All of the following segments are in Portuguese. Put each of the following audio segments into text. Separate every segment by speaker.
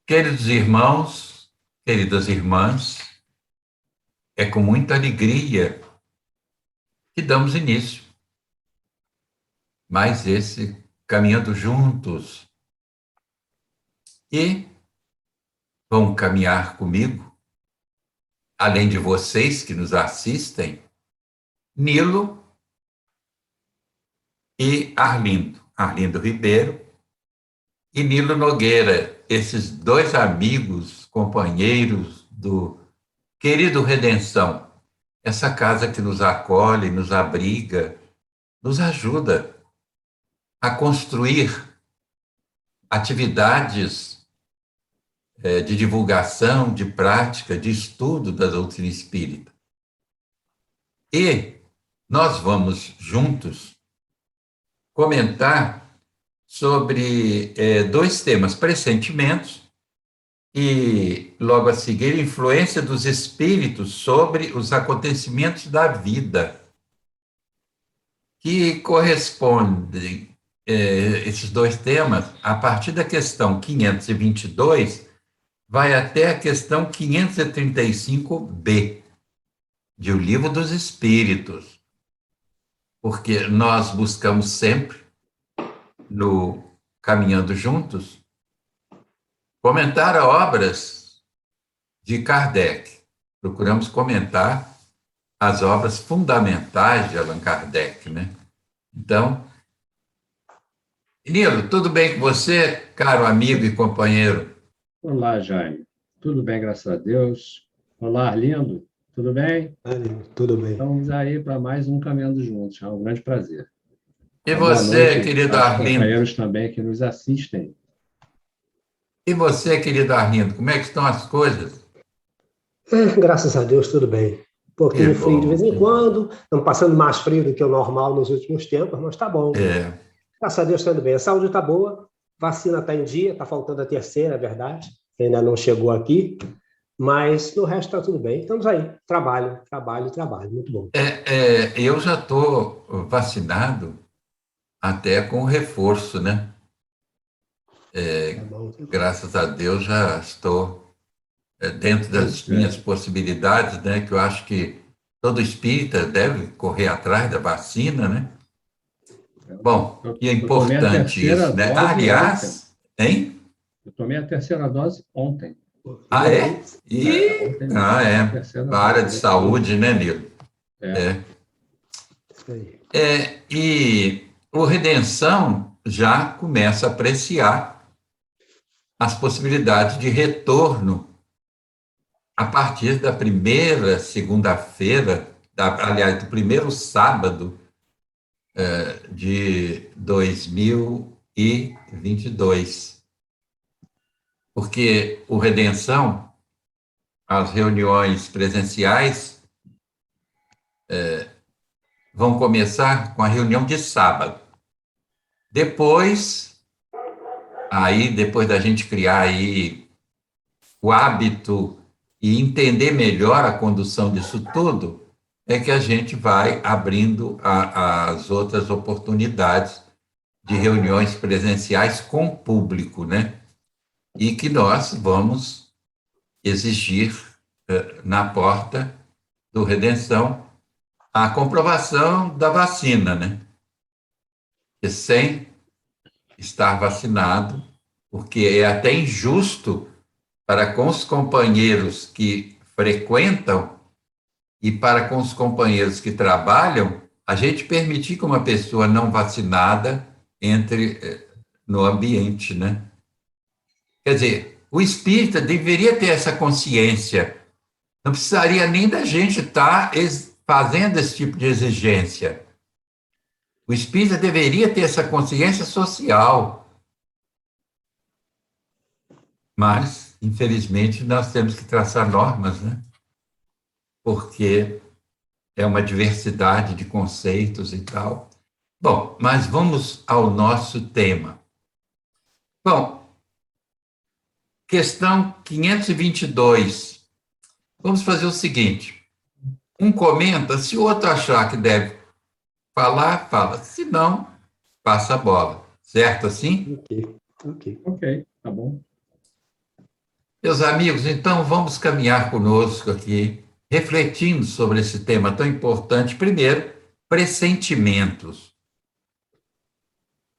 Speaker 1: Queridos irmãos, queridas irmãs, é com muita alegria que damos início. Mais esse Caminhando Juntos. E vão caminhar comigo, além de vocês que nos assistem, Nilo e Arlindo. Arlindo Ribeiro e Nilo Nogueira, esses dois amigos, companheiros do querido Redenção, essa casa que nos acolhe, nos abriga, nos ajuda a construir atividades de divulgação, de prática, de estudo da doutrina espírita. E nós vamos juntos comentar sobre dois temas: pressentimentos e, logo a seguir, influência dos espíritos sobre os acontecimentos da vida, que correspondem, esses dois temas, a partir da questão 522, vai até a questão 535b, de O Livro dos Espíritos, porque nós buscamos sempre, no Caminhando Juntos, comentar obras de Kardec. Procuramos comentar as obras fundamentais de Allan Kardec, né? Então, Nilo, tudo bem com você, caro amigo e companheiro?
Speaker 2: Olá, Jaime. Tudo bem, graças a Deus. Olá, Arlindo. Tudo bem?
Speaker 3: Tudo bem.
Speaker 2: Estamos aí para mais um Caminhando Juntos. É um grande prazer.
Speaker 1: E
Speaker 2: Boa
Speaker 1: você,
Speaker 2: noite
Speaker 1: querido
Speaker 2: aos
Speaker 1: Arlindo?
Speaker 2: companheiros também que nos assistem.
Speaker 1: E você, querido Arlindo, como é que estão as coisas?
Speaker 3: Graças a Deus, tudo bem. Um pouquinho
Speaker 1: Que
Speaker 3: frio de
Speaker 1: bom,
Speaker 3: vez em
Speaker 1: que
Speaker 3: quando. Estamos passando mais frio do que o normal nos últimos tempos, mas está bom. Graças a Deus, tudo bem. A saúde está boa, vacina está em dia, está faltando a terceira, é verdade, que ainda não chegou aqui, mas no resto está tudo bem. Estamos aí, trabalho, muito bom.
Speaker 1: Eu já estou vacinado até com reforço, né?
Speaker 3: Tá bom.
Speaker 1: Graças a Deus já estou dentro das minhas possibilidades, né? Que eu acho que todo espírita deve correr atrás da vacina, né? Bom, e é importante isso, né? Aliás, hein?
Speaker 2: Eu tomei a terceira dose ontem.
Speaker 1: Ah, é?
Speaker 2: Ontem,
Speaker 1: Na área de saúde, né, Nilo? E o Redenção já começa a apreciar as possibilidades de retorno a partir da primeira segunda-feira, aliás, do primeiro sábado de 2022. Porque o Redenção, as reuniões presenciais, vão começar com a reunião de sábado. Depois da gente criar aí o hábito e entender melhor a condução disso tudo, é que a gente vai abrindo as outras oportunidades de reuniões presenciais com o público, né? E que nós vamos exigir na porta do Redenção a comprovação da vacina, né? E sem estar vacinado, porque é até injusto para com os companheiros que frequentam e para com os companheiros que trabalham, a gente permitir que uma pessoa não vacinada entre no ambiente, né? Quer dizer, o espírita deveria ter essa consciência, não precisaria nem da gente estar fazendo esse tipo de exigência. O espírita deveria ter essa consciência social. Mas, infelizmente, nós temos que traçar normas, né? Porque é uma diversidade de conceitos e tal. Bom, mas vamos ao nosso tema. Bom, questão 522. Vamos fazer o seguinte: um comenta, se o outro achar que deve falar, fala. Se não, passa a bola. Certo assim?
Speaker 3: Ok.
Speaker 2: Ok, tá bom.
Speaker 1: Meus amigos, então vamos caminhar conosco aqui, refletindo sobre esse tema tão importante. Primeiro, pressentimentos.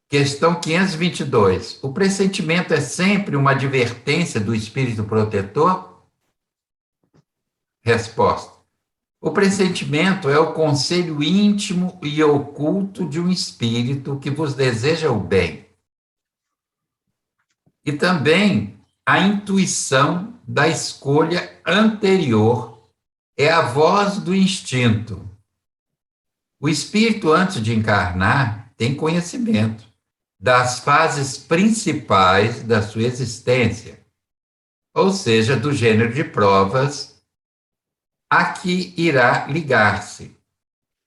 Speaker 1: Questão 522. O pressentimento é sempre uma advertência do espírito protetor? Resposta. O pressentimento é o conselho íntimo e oculto de um espírito que vos deseja o bem. E também a intuição da escolha anterior é a voz do instinto. O espírito, antes de encarnar, tem conhecimento das fases principais da sua existência, ou seja, do gênero de provas a que irá ligar-se.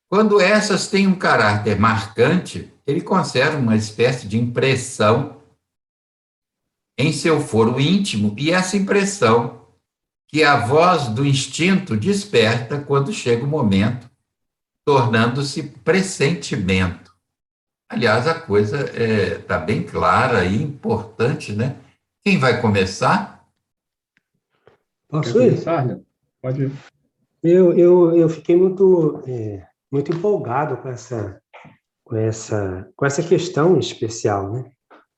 Speaker 1: Quando essas têm um caráter marcante, ele conserva uma espécie de impressão em seu foro íntimo, e essa impressão que a voz do instinto desperta quando chega o momento, tornando-se pressentimento. Aliás, a coisa está bem clara e importante, né? Quem vai começar?
Speaker 2: Posso ir? Pode ir.
Speaker 3: Eu fiquei muito empolgado com essa questão especial, né?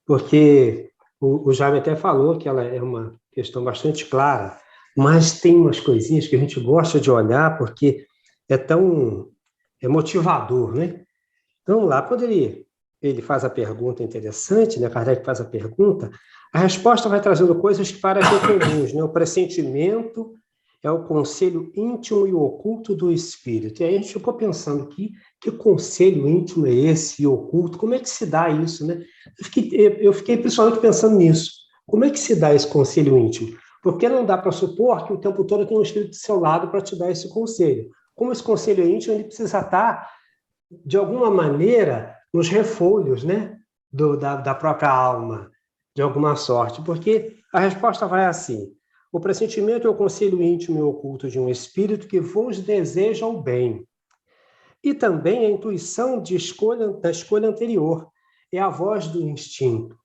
Speaker 3: Porque o Jaime até falou que ela é uma questão bastante clara, mas tem umas coisinhas que a gente gosta de olhar porque é motivador, né? Então, lá, quando ele faz a pergunta interessante, né? Kardec faz a pergunta, a resposta vai trazendo coisas que parecem comuns, né? O pressentimento é o conselho íntimo e oculto do espírito. E aí a gente ficou pensando que conselho íntimo é esse e oculto? Como é que se dá isso, né? Eu fiquei principalmente pensando nisso. Como é que se dá esse conselho íntimo? Porque não dá para supor que o tempo todo tem um espírito do seu lado para te dar esse conselho. Como esse conselho íntimo, ele precisa estar, de alguma maneira, nos refolhos, né? da própria alma, de alguma sorte. Porque a resposta vai assim: o pressentimento é o conselho íntimo e oculto de um espírito que vos deseja o bem. E também a intuição da escolha anterior. É a voz do instinto.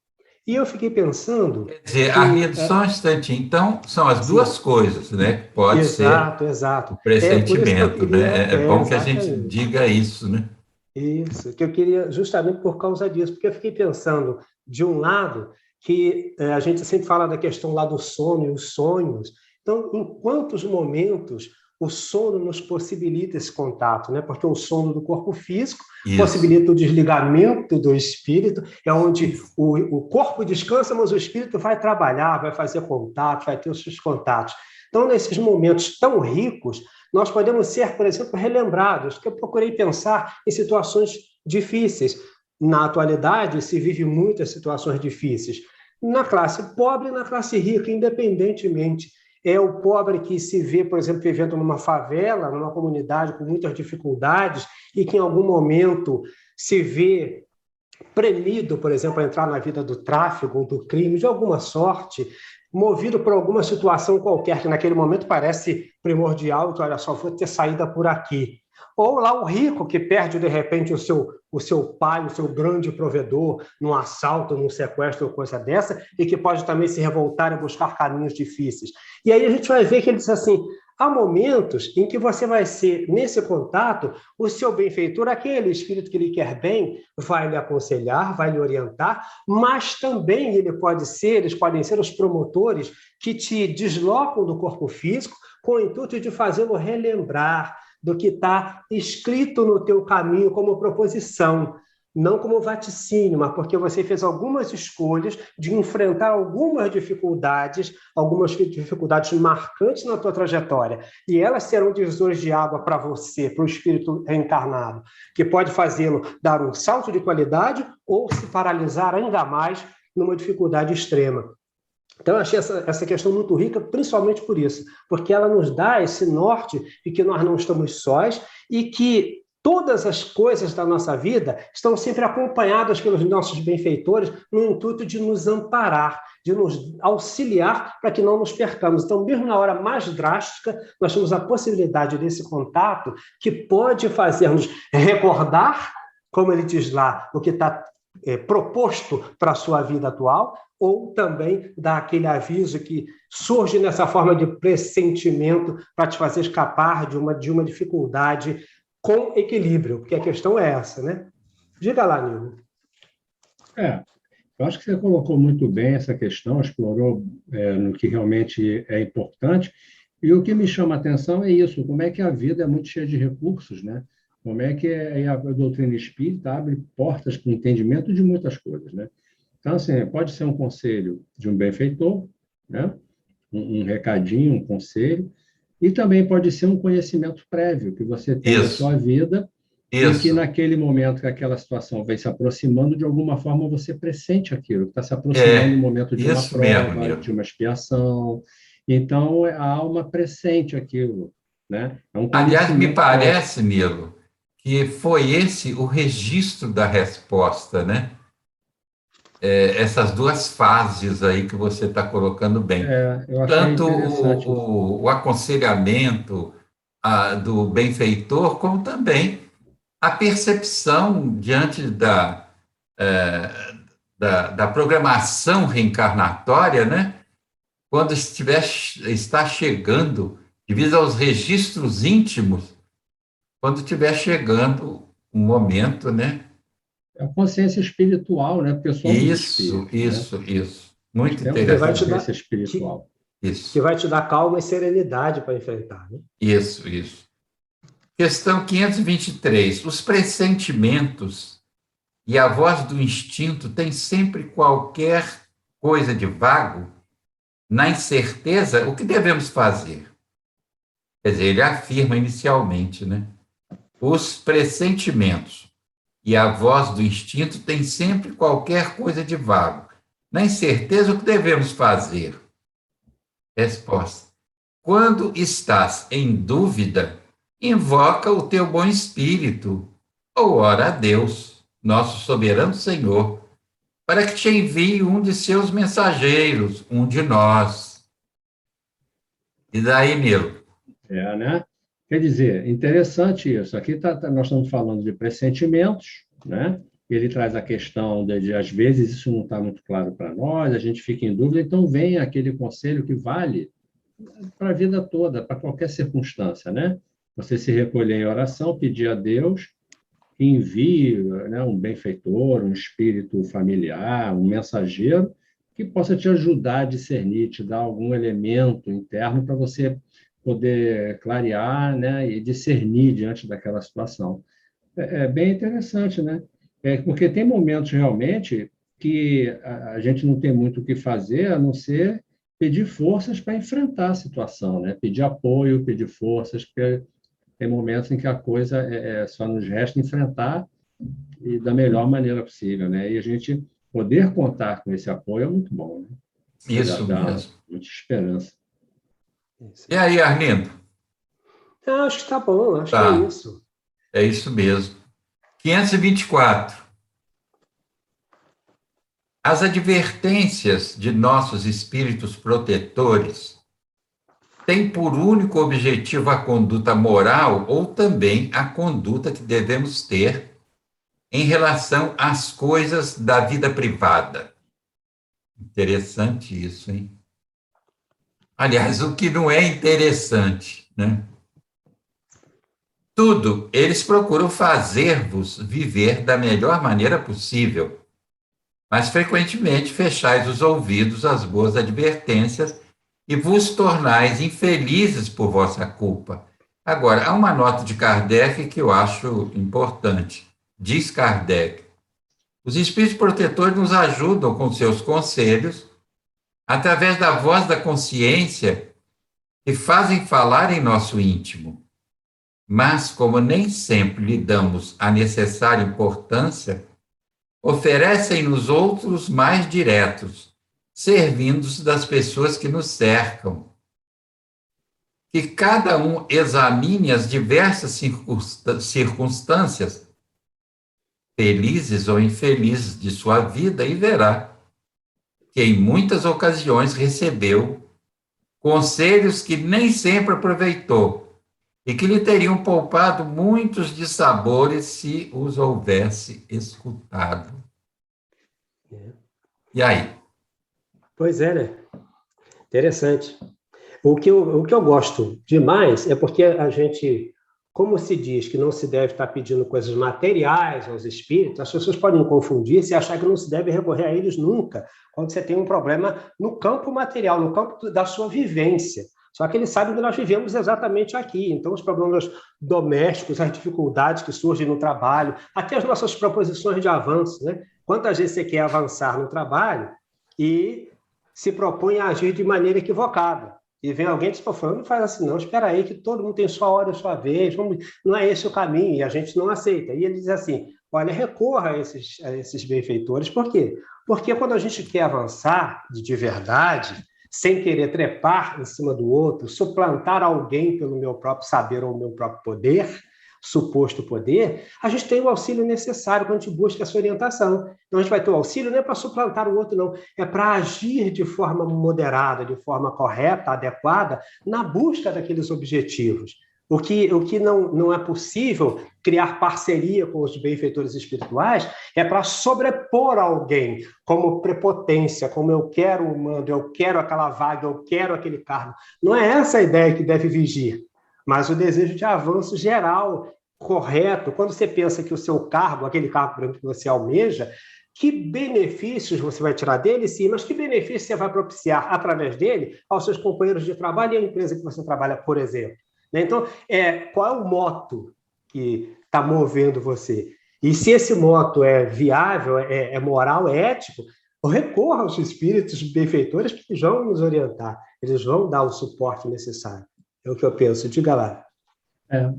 Speaker 3: E eu fiquei pensando...
Speaker 1: Quer dizer, Arlindo, só um instantinho. Então, são as duas coisas, né? Pode ser
Speaker 3: exato.
Speaker 1: o pressentimento,
Speaker 3: Por isso que eu queria,
Speaker 1: né? É bom que a gente
Speaker 3: exatamente.
Speaker 1: diga isso, né?
Speaker 3: Isso, que eu queria justamente por causa disso, porque eu fiquei pensando, de um lado, que a gente sempre fala da questão lá do sono e os sonhos. Então, em quantos momentos o sono nos possibilita esse contato, né? Porque o sono do corpo físico possibilita o desligamento do espírito, é onde o corpo descansa, mas o espírito vai trabalhar, vai fazer contato, vai ter os seus contatos. Então, nesses momentos tão ricos, nós podemos ser, por exemplo, relembrados, que eu procurei pensar em situações difíceis. Na atualidade, se vive muitas situações difíceis, na classe pobre e na classe rica, independentemente. É o pobre que se vê, por exemplo, vivendo numa favela, numa comunidade com muitas dificuldades e que em algum momento se vê premido, por exemplo, a entrar na vida do tráfico ou do crime, de alguma sorte, movido por alguma situação qualquer que naquele momento parece primordial, então, olha só, vou ter saída por aqui. Ou lá o rico que perde, de repente, o seu pai, o seu grande provedor, num assalto, num sequestro ou coisa dessa, e que pode também se revoltar e buscar caminhos difíceis. E aí a gente vai ver que ele diz assim: há momentos em que você vai ser, nesse contato, o seu benfeitor, aquele espírito que lhe quer bem, vai lhe aconselhar, vai lhe orientar, mas também eles podem ser os promotores que te deslocam do corpo físico com o intuito de fazê-lo relembrar do que está escrito no teu caminho como proposição, não como vaticínio, mas porque você fez algumas escolhas de enfrentar algumas dificuldades marcantes na tua trajetória, e elas serão divisores de água para você, para o espírito reencarnado, que pode fazê-lo dar um salto de qualidade ou se paralisar ainda mais numa dificuldade extrema. Então, eu achei essa questão muito rica, principalmente por isso, porque ela nos dá esse norte de que nós não estamos sós e que todas as coisas da nossa vida estão sempre acompanhadas pelos nossos benfeitores no intuito de nos amparar, de nos auxiliar para que não nos percamos. Então, mesmo na hora mais drástica, nós temos a possibilidade desse contato que pode fazer-nos recordar, como ele diz lá, o que está proposto para a sua vida atual, ou também dá aquele aviso que surge nessa forma de pressentimento para te fazer escapar de uma dificuldade com equilíbrio, porque a questão é essa, né? Diga lá, Nilo.
Speaker 2: Eu acho que você colocou muito bem essa questão, explorou no que realmente é importante, e o que me chama a atenção é isso, como é que a vida é muito cheia de recursos, né? Como é que a doutrina espírita abre portas para o entendimento de muitas coisas, né? Então, assim, pode ser um conselho de um benfeitor, né? Um recadinho, um conselho, e também pode ser um conhecimento prévio que você tem da sua vida e que naquele momento que aquela situação vem se aproximando, de alguma forma você pressente aquilo, que está se aproximando do momento de uma prova,
Speaker 1: mesmo,
Speaker 2: de uma expiação. Então, a alma pressente aquilo, né? É um
Speaker 1: aliás, me
Speaker 2: conhecimento
Speaker 1: parece, Nilo, que foi esse o registro da resposta, né? Essas duas fases aí que você está colocando bem.
Speaker 2: Eu achei
Speaker 1: Tanto
Speaker 2: interessante isso.
Speaker 1: o aconselhamento do benfeitor, como também a percepção diante da programação reencarnatória, né? Quando está chegando, devido aos registros íntimos, quando estiver chegando um momento, né?
Speaker 2: É a consciência espiritual, né? Porque somos
Speaker 1: Isso,
Speaker 2: espíritos, né?
Speaker 1: isso. Muito
Speaker 2: Temos essa
Speaker 3: vai te
Speaker 1: interessante.
Speaker 2: consciência
Speaker 3: dar,
Speaker 2: espiritual.
Speaker 3: que vai te dar calma e serenidade para enfrentar, né?
Speaker 1: Isso. Questão 523. Os pressentimentos e a voz do instinto têm sempre qualquer coisa de vago? Na incerteza, o que devemos fazer? Quer dizer, ele afirma inicialmente, né? Os pressentimentos e a voz do instinto têm sempre qualquer coisa de vago. Na incerteza, o que devemos fazer? Resposta: quando estás em dúvida, invoca o teu bom espírito, ou ora a Deus, nosso soberano Senhor, para que te envie um de seus mensageiros, um de nós. E daí, Nilo?
Speaker 2: Né? Quer dizer, interessante isso. Aqui nós estamos falando de pressentimentos, né? Ele traz a questão de às vezes, isso não está muito claro para nós, a gente fica em dúvida, então vem aquele conselho que vale para a vida toda, para qualquer circunstância, né? Você se recolher em oração, pedir a Deus que envie, né, um benfeitor, um espírito familiar, um mensageiro, que possa te ajudar a discernir, te dar algum elemento interno para você poder clarear, né, e discernir diante daquela situação. É bem interessante, né? Porque tem momentos realmente que a gente não tem muito o que fazer a não ser pedir forças para enfrentar a situação, né? Pedir apoio, pedir forças, porque tem momentos em que a coisa só nos resta enfrentar e da melhor maneira possível, né? E a gente poder contar com esse apoio é muito bom, né?
Speaker 1: Isso
Speaker 2: Dá
Speaker 1: mesmo.
Speaker 2: muita esperança.
Speaker 1: E aí, Arlindo?
Speaker 3: Eu acho que está bom, acho que é isso.
Speaker 1: É isso mesmo. 524. As advertências de nossos espíritos protetores têm por único objetivo a conduta moral ou também a conduta que devemos ter em relação às coisas da vida privada? Interessante isso, hein? Aliás, o que não é interessante, né? Tudo eles procuram fazer-vos viver da melhor maneira possível, mas frequentemente fechais os ouvidos às boas advertências e vos tornais infelizes por vossa culpa. Agora, há uma nota de Kardec que eu acho importante. Diz Kardec: os espíritos protetores nos ajudam com seus conselhos, através da voz da consciência, que fazem falar em nosso íntimo. Mas, como nem sempre lhe damos a necessária importância, oferecem-nos outros mais diretos, servindo-se das pessoas que nos cercam. Que cada um examine as diversas circunstâncias, felizes ou infelizes, de sua vida e verá que em muitas ocasiões recebeu conselhos que nem sempre aproveitou e que lhe teriam poupado muitos dissabores se os houvesse escutado. E aí?
Speaker 3: Pois é, né? Interessante. O que eu gosto demais é porque a gente, como se diz que não se deve estar pedindo coisas materiais aos espíritos, as pessoas podem confundir e achar que não se deve recorrer a eles nunca, quando você tem um problema no campo material, no campo da sua vivência. Só que eles sabem que nós vivemos exatamente aqui. Então, os problemas domésticos, as dificuldades que surgem no trabalho, até as nossas proposições de avanço, né? Quantas vezes você quer avançar no trabalho e se propõe a agir de maneira equivocada? E vem alguém que não faz assim, não, espera aí, que todo mundo tem sua hora, sua vez, não é esse o caminho, e a gente não aceita. E ele diz assim, olha, recorra a esses benfeitores. Por quê? Porque quando a gente quer avançar de verdade, sem querer trepar em cima do outro, suplantar alguém pelo meu próprio saber ou meu próprio poder, suposto poder, a gente tem o auxílio necessário quando a gente busca essa orientação. Então, a gente vai ter o auxílio não é para suplantar o outro, não. É para agir de forma moderada, de forma correta, adequada, na busca daqueles objetivos. O que não é possível criar parceria com os benfeitores espirituais é para sobrepor alguém como prepotência, como eu quero o mando, eu quero aquela vaga, eu quero aquele cargo. Não é essa a ideia que deve vigir, mas o desejo de avanço geral, correto. Quando você pensa que o seu cargo, aquele cargo que você almeja, que benefícios você vai tirar dele, sim, mas que benefícios você vai propiciar através dele aos seus companheiros de trabalho e à empresa que você trabalha, por exemplo. Então, qual é o moto que está movendo você? E se esse moto é viável, é moral, é ético, recorra aos espíritos benfeitores, que eles vão nos orientar, eles vão dar o suporte necessário. É o que eu penso. Diga lá.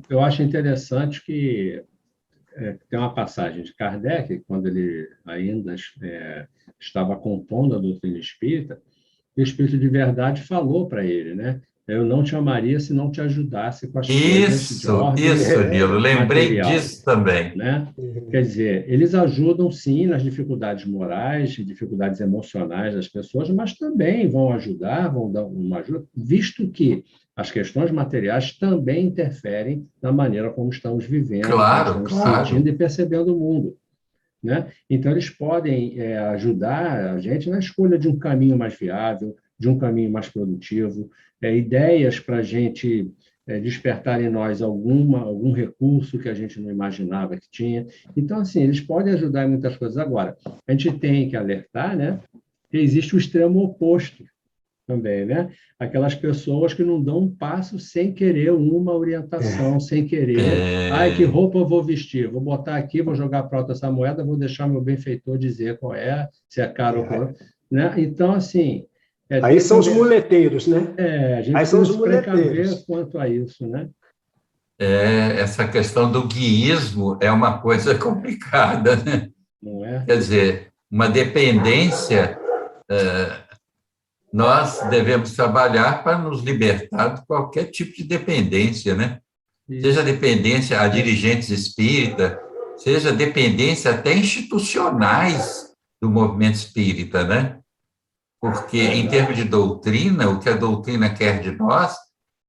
Speaker 2: Eu acho interessante que tem uma passagem de Kardec, quando ele ainda estava compondo a doutrina espírita, o Espírito de Verdade falou para ele, né? Eu não te amaria se não te ajudasse com as coisas de ordem
Speaker 1: Nilo, lembrei
Speaker 2: material,
Speaker 1: disso também.
Speaker 2: né? Quer dizer, eles ajudam, sim, nas dificuldades morais, dificuldades emocionais das pessoas, mas também vão ajudar, vão dar uma ajuda, visto que as questões materiais também interferem na maneira como estamos vivendo, como estamos sentindo e percebendo o mundo, né? Então, eles podem ajudar a gente na escolha de um caminho mais viável, de um caminho mais produtivo, ideias para a gente despertar em nós algum recurso que a gente não imaginava que tinha. Então, assim, eles podem ajudar em muitas coisas. Agora, a gente tem que alertar, né, que existe o extremo oposto também, né? Aquelas pessoas que não dão um passo sem querer uma orientação, sem querer. Ai, que roupa eu vou vestir? Vou botar aqui, vou jogar para alta essa moeda, vou deixar meu benfeitor dizer qual é, se é caro ou qual, né? Então, assim...
Speaker 3: Aí são os muleteiros, né?
Speaker 2: A gente precisa se precaver quanto a isso, né?
Speaker 1: Essa questão do guiísmo é uma coisa complicada, né?
Speaker 2: Não é?
Speaker 1: Quer dizer, uma dependência... nós devemos trabalhar para nos libertar de qualquer tipo de dependência, né? Isso. Seja dependência a dirigentes espírita, seja dependência até institucionais do movimento espírita, né? Porque, em termos de doutrina, o que a doutrina quer de nós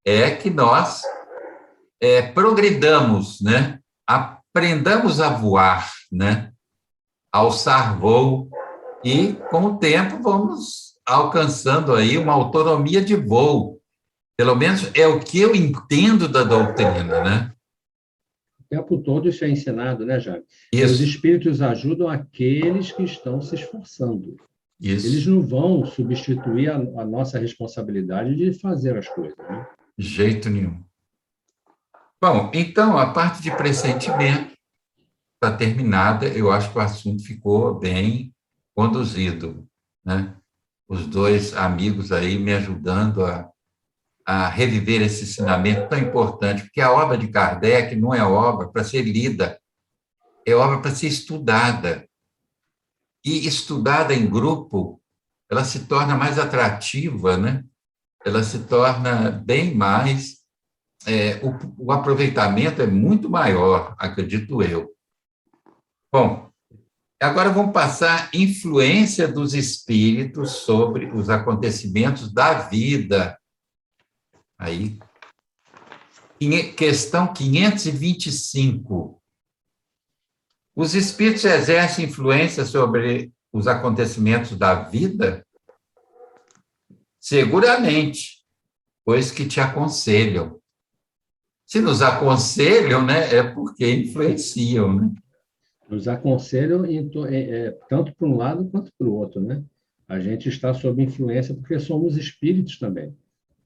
Speaker 1: é que nós progridamos, né? Aprendamos a voar, né? Alçar voo, e, com o tempo, vamos alcançando aí uma autonomia de voo. Pelo menos é o que eu entendo da doutrina, né?
Speaker 2: O tempo todo isso é ensinado, né, Jaime?
Speaker 1: Isso.
Speaker 2: Os espíritos ajudam aqueles que estão se esforçando.
Speaker 1: Isso.
Speaker 2: Eles não vão substituir a nossa responsabilidade de fazer as coisas, né?
Speaker 1: De jeito nenhum. Bom, então, a parte de pressentimento está terminada. Eu acho que o assunto ficou bem conduzido, né? Os dois amigos aí me ajudando a reviver esse ensinamento tão importante, porque a obra de Kardec não é obra para ser lida, é obra para ser estudada. E estudada em grupo, ela se torna mais atrativa, né? Ela se torna bem mais... o aproveitamento é muito maior, acredito eu. Bom, agora vamos passar a influência dos espíritos sobre os acontecimentos da vida. Aí, questão 525. Os espíritos exercem influência sobre os acontecimentos da vida? Seguramente, pois que te aconselham. Se nos aconselham, né, é porque influenciam, né?
Speaker 2: Nos aconselham tanto para um lado quanto para o outro, né? A gente está sob influência porque somos espíritos também,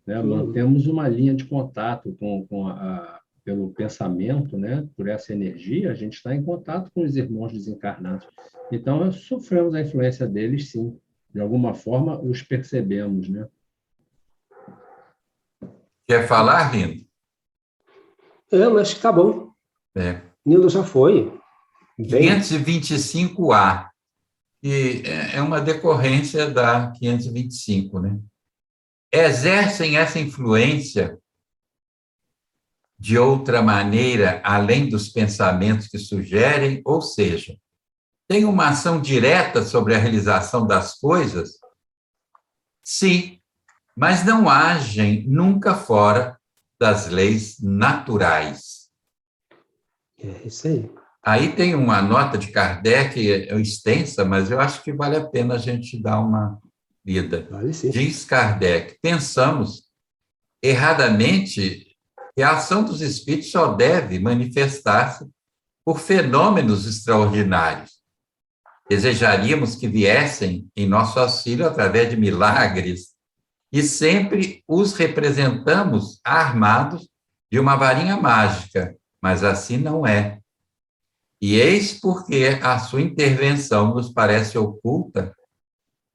Speaker 2: né? Mantemos uma linha de contato pelo pensamento, né? Por essa energia, a gente está em contato com os irmãos desencarnados. Então, sofremos a influência deles, sim. De alguma forma, os percebemos, né?
Speaker 1: Quer falar, Rindo?
Speaker 3: Mas tá bom. Nilo já foi.
Speaker 1: 525A, que é uma decorrência da 525, né? Exercem essa influência de outra maneira, além dos pensamentos que sugerem, ou seja, tem uma ação direta sobre a realização das coisas? Sim, mas não agem nunca fora das leis naturais.
Speaker 3: É isso aí.
Speaker 1: Aí tem uma nota de Kardec, extensa, mas eu acho que vale a pena a gente dar uma lida.
Speaker 3: Vale, sim.
Speaker 1: Diz Kardec: pensamos erradamente que a ação dos espíritos só deve manifestar-se por fenômenos extraordinários. Desejaríamos que viessem em nosso auxílio através de milagres e sempre os representamos armados de uma varinha mágica, mas assim não é. E eis porque a sua intervenção nos parece oculta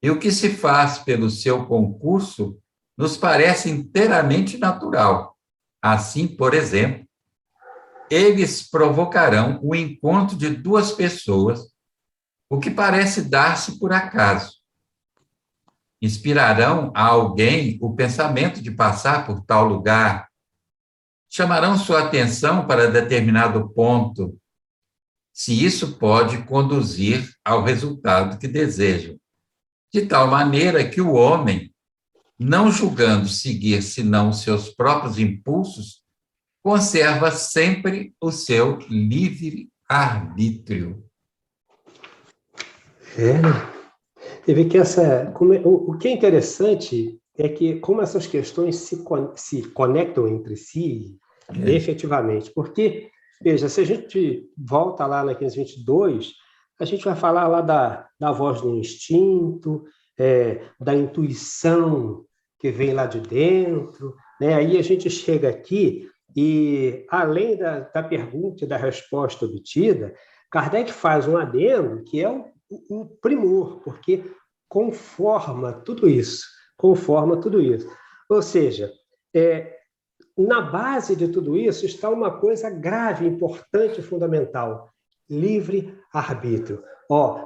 Speaker 1: e o que se faz pelo seu concurso nos parece inteiramente natural. Assim, por exemplo, eles provocarão o encontro de duas pessoas, o que parece dar-se por acaso. Inspirarão a alguém o pensamento de passar por tal lugar, chamarão sua atenção para determinado ponto, se isso pode conduzir ao resultado que desejam, de tal maneira que o homem, não julgando seguir senão os seus próprios impulsos, conserva sempre o seu livre-arbítrio.
Speaker 3: Você vê que o que é interessante é que como essas questões se conectam entre si, efetivamente, porque, veja, se a gente volta lá na 522, a gente vai falar lá da voz do instinto, da intuição que vem lá de dentro, né? Aí a gente chega aqui e, além da pergunta e da resposta obtida, Kardec faz um adendo que é o primor, porque conforma tudo isso. Ou seja, na base de tudo isso está uma coisa grave, importante e fundamental: livre-arbítrio.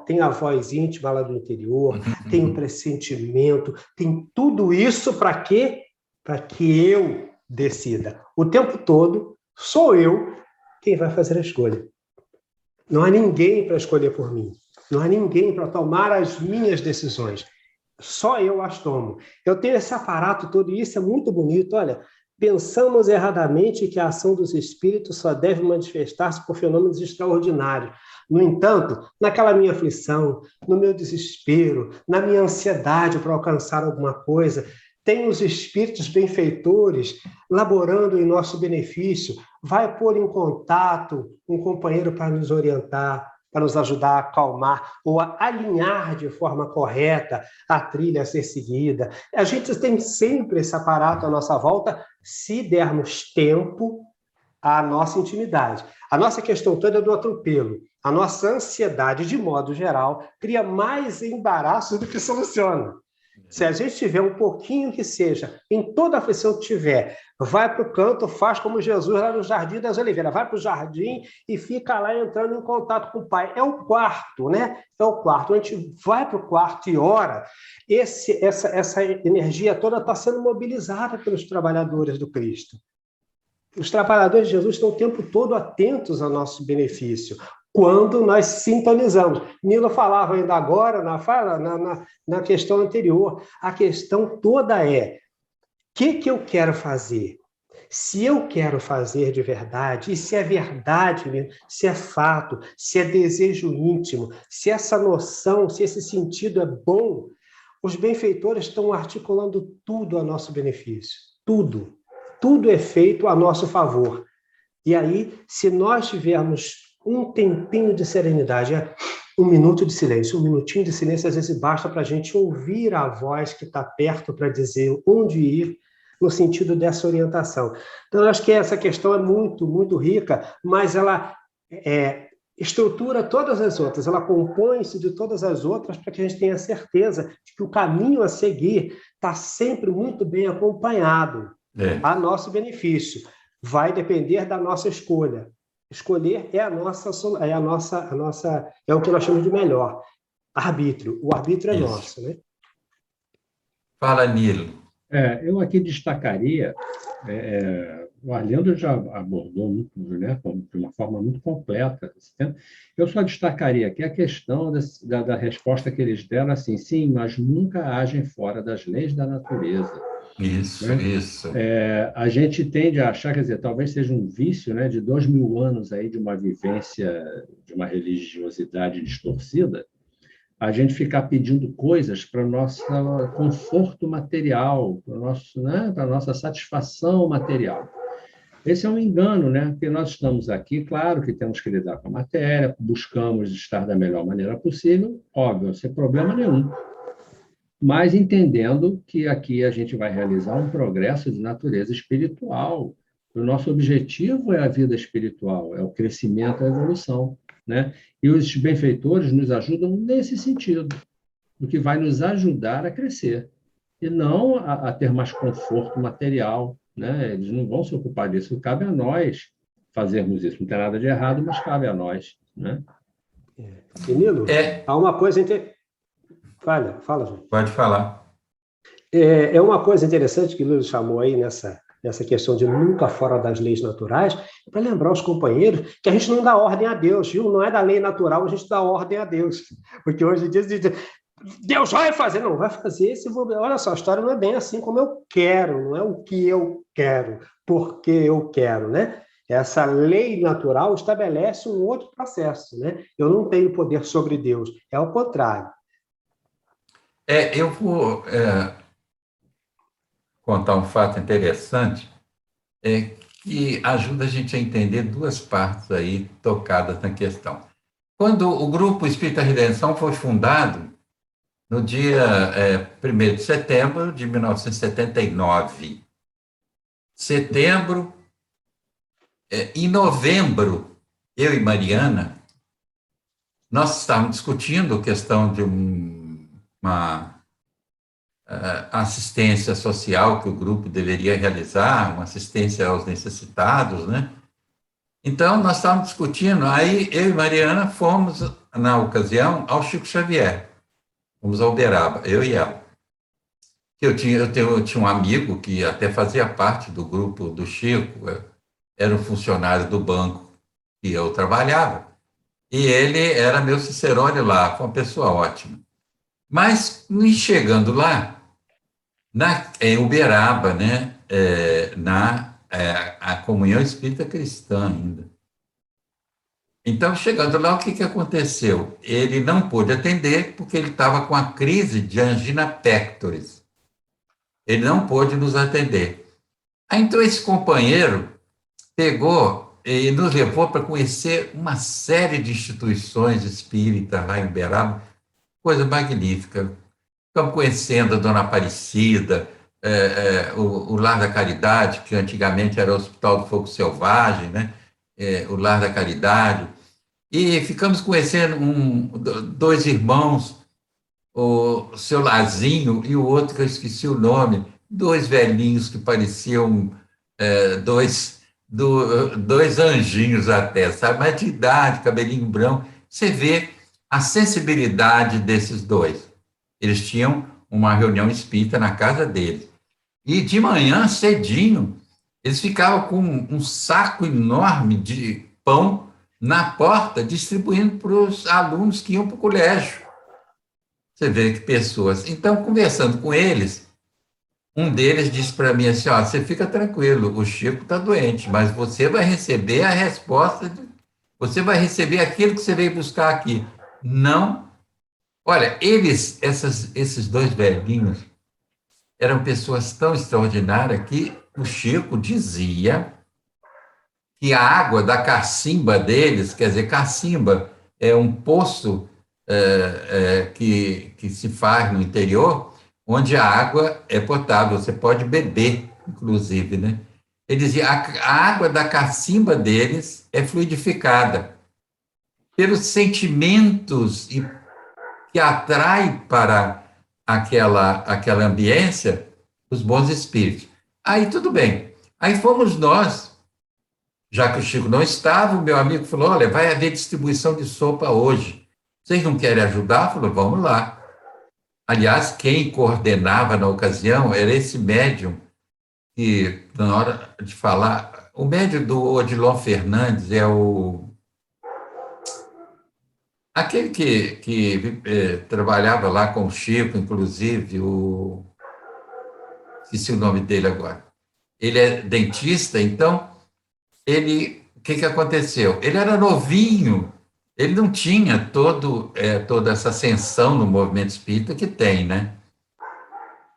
Speaker 3: Tem a voz íntima lá do interior, tem o pressentimento, tem tudo isso para quê? Para que eu decida. O tempo todo sou eu quem vai fazer a escolha. Não há ninguém para escolher por mim. Não há ninguém para tomar as minhas decisões. Só eu as tomo. Eu tenho esse aparato todo e isso é muito bonito. Olha, pensamos erradamente que a ação dos espíritos só deve manifestar-se por fenômenos extraordinários. No entanto, naquela minha aflição, no meu desespero, na minha ansiedade para alcançar alguma coisa, tem os espíritos benfeitores laborando em nosso benefício, vai pôr em contato um companheiro para nos orientar, para nos ajudar a acalmar ou a alinhar de forma correta a trilha a ser seguida. A gente tem sempre esse aparato à nossa volta, se dermos tempo à nossa intimidade. A nossa questão toda é do atropelo. A nossa ansiedade, de modo geral, cria mais embaraço do que soluciona. Se a gente tiver um pouquinho que seja, em toda aflição que tiver, vai para o canto, faz como Jesus lá no Jardim das Oliveiras, vai para o jardim e fica lá entrando em contato com o Pai. É o quarto, né? É o quarto. A gente vai para o quarto e ora. Essa energia toda está sendo mobilizada pelos trabalhadores do Cristo. Os trabalhadores de Jesus estão o tempo todo atentos ao nosso benefício, quando nós sintonizamos. Nilo falava ainda agora, na questão anterior, a questão toda é: o que eu quero fazer? Se eu quero fazer de verdade, e se é verdade mesmo, se é fato, se é desejo íntimo, se essa noção, se esse sentido é bom, os benfeitores estão articulando tudo a nosso benefício. Tudo. Tudo é feito a nosso favor. E aí, se nós tivermos um tempinho de serenidade, um minuto de silêncio, um minutinho de silêncio, às vezes basta para a gente ouvir a voz que está perto para dizer onde ir, no sentido dessa orientação. Então, eu acho que essa questão é muito, muito rica, mas ela estrutura todas as outras, ela compõe-se de todas as outras para que a gente tenha certeza de que o caminho a seguir está sempre muito bem acompanhado a nosso benefício. Vai depender da nossa escolha. Escolher é é o que nós chamamos de melhor. Arbítrio. O arbítrio é nosso, né?
Speaker 1: Fala, Nilo.
Speaker 2: Eu aqui destacaria, o Arlindo já abordou muito, né, de uma forma muito completa esse tema. Eu só destacaria aqui a questão da resposta que eles deram, assim, sim, mas nunca agem fora das leis da natureza.
Speaker 1: Isso,
Speaker 2: né?
Speaker 1: Isso.
Speaker 2: A gente tende a achar, quer dizer, talvez seja um vício, né, de 2000 anos aí de uma vivência, de uma religiosidade distorcida, a gente ficar pedindo coisas para o nosso conforto material, para a nossa satisfação material. Esse é um engano, né? Porque nós estamos aqui, claro que temos que lidar com a matéria, buscamos estar da melhor maneira possível, óbvio, sem problema nenhum. Mas entendendo que aqui a gente vai realizar um progresso de natureza espiritual. O nosso objetivo é a vida espiritual, é o crescimento, a evolução, né? E os benfeitores nos ajudam nesse sentido, o que vai nos ajudar a crescer, e não a ter mais conforto material, né? Eles não vão se ocupar disso, cabe a nós fazermos isso. Não tem nada de errado, mas cabe a nós, né?
Speaker 3: Nilo, há uma coisa Fala, João.
Speaker 1: Pode falar.
Speaker 3: É uma coisa interessante que o Lúcio chamou aí nessa questão de nunca fora das leis naturais, para lembrar os companheiros que a gente não dá ordem a Deus, viu? Não é da lei natural, a gente dá ordem a Deus. Porque hoje em dia Deus vai fazer, não vai fazer. Olha só, a história não é bem assim como eu quero, não é o que eu quero, porque eu quero, né? Essa lei natural estabelece um outro processo, né? Eu não tenho poder sobre Deus, é o contrário.
Speaker 1: Eu vou contar um fato interessante que ajuda a gente a entender duas partes aí tocadas na questão. Quando o Grupo Espírita Redenção foi fundado, no dia 1º de setembro de 1979. Setembro, em novembro, eu e Mariana, nós estávamos discutindo a questão de uma assistência social que o grupo deveria realizar, uma assistência aos necessitados, né? Então, nós estávamos discutindo, aí eu e Mariana fomos, na ocasião, ao Chico Xavier, fomos ao Uberaba, eu e ela. Eu tinha um amigo que até fazia parte do grupo do Chico, era um funcionário do banco que eu trabalhava, e ele era meu cicerone lá, foi uma pessoa ótima. Mas, chegando lá, em Uberaba, né, a Comunhão Espírita Cristã ainda. Então, chegando lá, o que aconteceu? Ele não pôde atender porque ele estava com a crise de angina pectoris. Ele não pôde nos atender. Então, esse companheiro pegou e nos levou para conhecer uma série de instituições espíritas lá em Uberaba, coisa magnífica. Ficamos conhecendo a Dona Aparecida, o Lar da Caridade, que antigamente era o Hospital do Fogo Selvagem, né? O Lar da Caridade, e ficamos conhecendo dois irmãos, o seu Lazinho e o outro que eu esqueci o nome, dois velhinhos que pareciam dois anjinhos até, sabe? Mas de idade, cabelinho branco, você vê a sensibilidade desses dois. Eles tinham uma reunião espírita na casa deles. E de manhã, cedinho, eles ficavam com um saco enorme de pão na porta, distribuindo para os alunos que iam para o colégio. Você vê que pessoas... Então, conversando com eles, um deles disse para mim assim, ó, você fica tranquilo, o Chico está doente, mas você vai receber a resposta, você vai receber aquilo que você veio buscar aqui. Não, olha, esses dois velhinhos eram pessoas tão extraordinárias que o Chico dizia que a água da cacimba deles, quer dizer, cacimba é um poço que se faz no interior, onde a água é potável, você pode beber, inclusive, né? Ele dizia, a água da cacimba deles é fluidificada pelos sentimentos que atrai para aquela ambiência os bons espíritos. Aí tudo bem. Aí fomos nós, já que o Chico não estava, o meu amigo falou, olha, vai haver distribuição de sopa hoje. Vocês não querem ajudar? Falou, vamos lá. Aliás, quem coordenava na ocasião era esse médium que, na hora de falar, o médium do Odilon Fernandes é aquele que trabalhava lá com o Chico, inclusive, esqueci o nome dele agora. Ele é dentista, então, o que aconteceu? Ele era novinho, ele não tinha toda essa ascensão no movimento espírita que tem, né?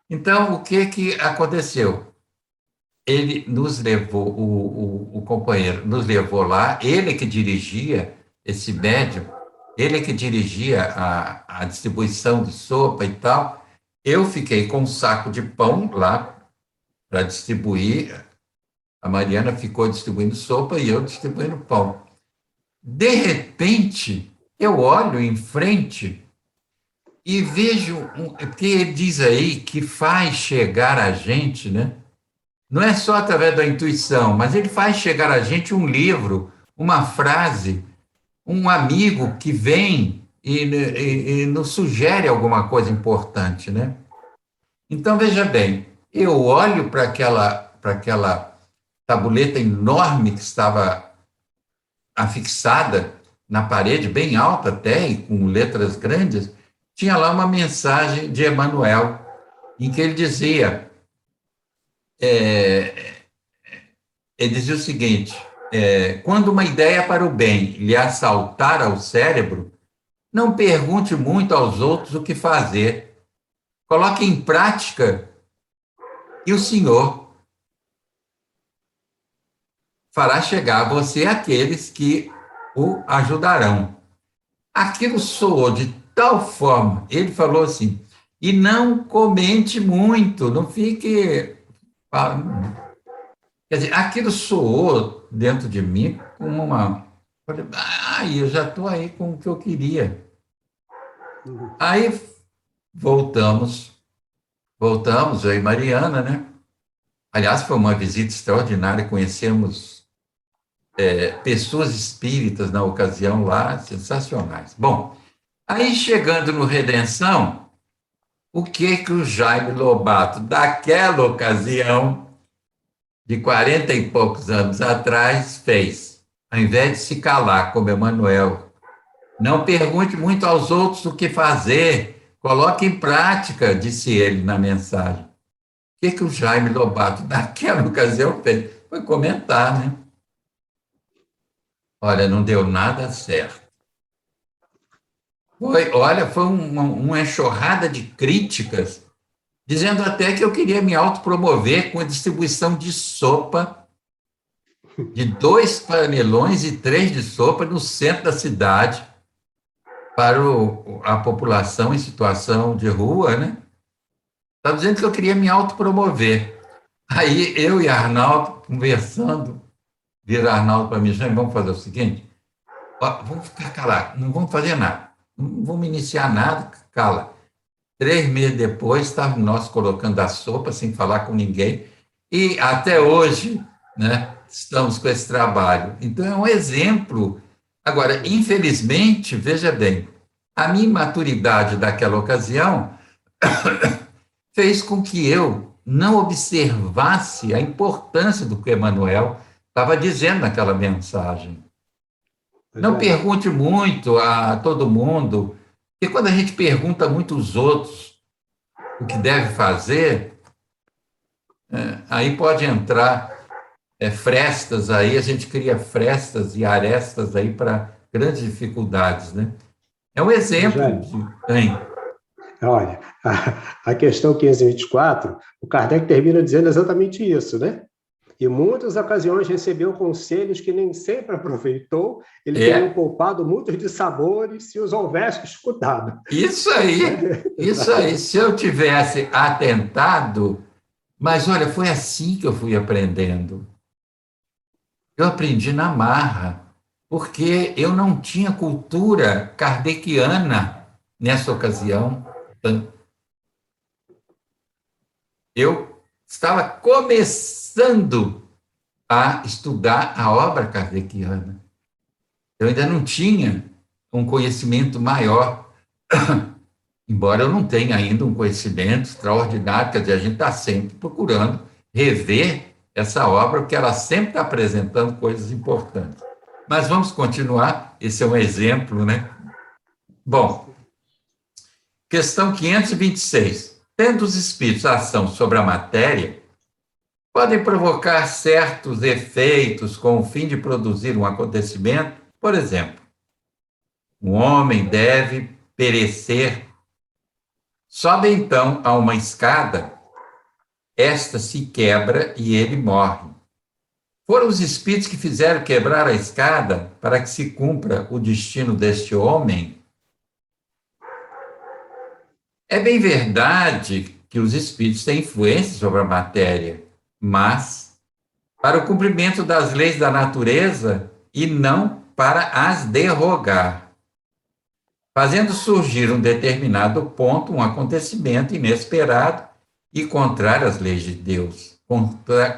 Speaker 1: Então, o que aconteceu? Ele nos levou, o companheiro nos levou lá, ele que dirigia esse médium, ele que dirigia a distribuição de sopa e tal. Eu fiquei com um saco de pão lá para distribuir, a Mariana ficou distribuindo sopa e eu distribuindo pão. De repente, eu olho em frente e vejo, porque ele diz aí que faz chegar a gente, né? Não é só através da intuição, mas ele faz chegar a gente um livro, uma frase, um amigo que vem e nos sugere alguma coisa importante, né? Então, veja bem, eu olho para aquela tabuleta enorme que estava afixada na parede, bem alta até, e com letras grandes, tinha lá uma mensagem de Emmanuel, em que ele dizia, ele dizia o seguinte, quando uma ideia para o bem lhe assaltar ao cérebro, não pergunte muito aos outros o que fazer. Coloque em prática e o Senhor fará chegar a você aqueles que o ajudarão. Aquilo soou de tal forma, ele falou assim, e não comente muito, não fique... Quer dizer, aquilo soou dentro de mim como uma... eu já estou aí com o que eu queria. Aí voltamos, eu e Mariana, né? Aliás, foi uma visita extraordinária, conhecemos pessoas espíritas na ocasião lá, sensacionais. Bom, aí chegando no Redenção, o que o Jaime Lobato, daquela ocasião, de 40 e poucos anos atrás, fez? Ao invés de se calar, como Emmanuel, não pergunte muito aos outros o que fazer, coloque em prática, disse ele na mensagem. O que o Jaime Lobato, naquela ocasião, fez? Foi comentar, né? Olha, não deu nada certo. Foi uma enxurrada de críticas, dizendo até que eu queria me autopromover com a distribuição de sopa, de 2 panelões e 3 de sopa no centro da cidade, para a população em situação de rua, né? Estava dizendo que eu queria me autopromover. Aí eu e Arnaldo conversando, vira Arnaldo para mim, vamos fazer o seguinte, vamos ficar calados, não vamos fazer nada, não vamos iniciar nada, cala. 3 meses depois, estávamos nós colocando a sopa sem falar com ninguém, e até hoje, né, estamos com esse trabalho. Então, é um exemplo. Agora, infelizmente, veja bem, a minha imaturidade daquela ocasião fez com que eu não observasse a importância do que Emmanuel estava dizendo naquela mensagem. Não pergunte muito a todo mundo, porque quando a gente pergunta muito aos outros o que deve fazer, Aí pode entrar frestas aí, a gente cria frestas e arestas aí para grandes dificuldades, né? É um exemplo
Speaker 3: Hein? Olha, a questão 524, o Kardec termina dizendo exatamente isso, né? Em muitas ocasiões recebeu conselhos que nem sempre aproveitou, ele teria poupado muitos dissabores se os houvesse escutado.
Speaker 1: Isso aí. Se eu tivesse atentado, mas olha, foi assim que eu fui aprendendo. Eu aprendi na marra, porque eu não tinha cultura kardeciana nessa ocasião. Eu estava começando a estudar a obra kardeciana. Eu ainda não tinha um conhecimento maior, embora eu não tenha ainda um conhecimento extraordinário, quer dizer, a gente está sempre procurando rever essa obra, porque ela sempre está apresentando coisas importantes. Mas vamos continuar, esse é um exemplo, né? Bom, questão 526. Tendo os espíritos ação sobre a matéria, podem provocar certos efeitos com o fim de produzir um acontecimento. Por exemplo, um homem deve perecer. Sobe então a uma escada, esta se quebra e ele morre. Foram os espíritos que fizeram quebrar a escada para que se cumpra o destino deste homem? É bem verdade que os espíritos têm influência sobre a matéria, mas para o cumprimento das leis da natureza e não para as derrogar, fazendo surgir um determinado ponto, um acontecimento inesperado e contrário às leis de Deus,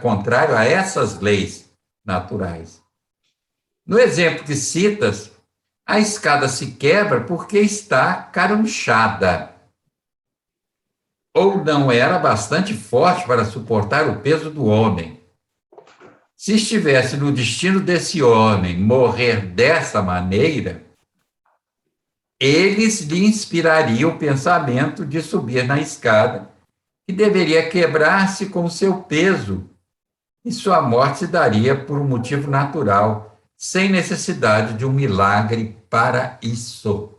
Speaker 1: contrário a essas leis naturais. No exemplo que citas, a escada se quebra porque está carunchada, ou não era bastante forte para suportar o peso do homem. Se estivesse no destino desse homem morrer dessa maneira, eles lhe inspirariam o pensamento de subir na escada, que deveria quebrar-se com seu peso, e sua morte se daria por um motivo natural, sem necessidade de um milagre para isso.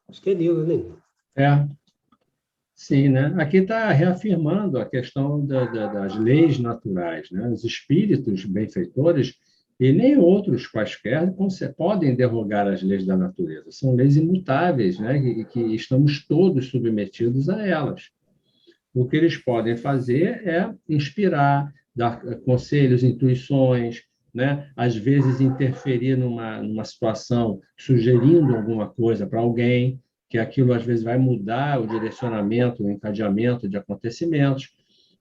Speaker 3: Acho que é lindo,
Speaker 2: né? Sim, né? Aqui está reafirmando a questão das leis naturais, né? Os espíritos benfeitores e nem outros quaisquer podem derrogar as leis da natureza. São leis imutáveis, né? Que estamos todos submetidos a elas. O que eles podem fazer é inspirar, dar conselhos, intuições, né? Às vezes interferir numa situação, sugerindo alguma coisa para alguém, que aquilo às vezes vai mudar o direcionamento, o encadeamento de acontecimentos,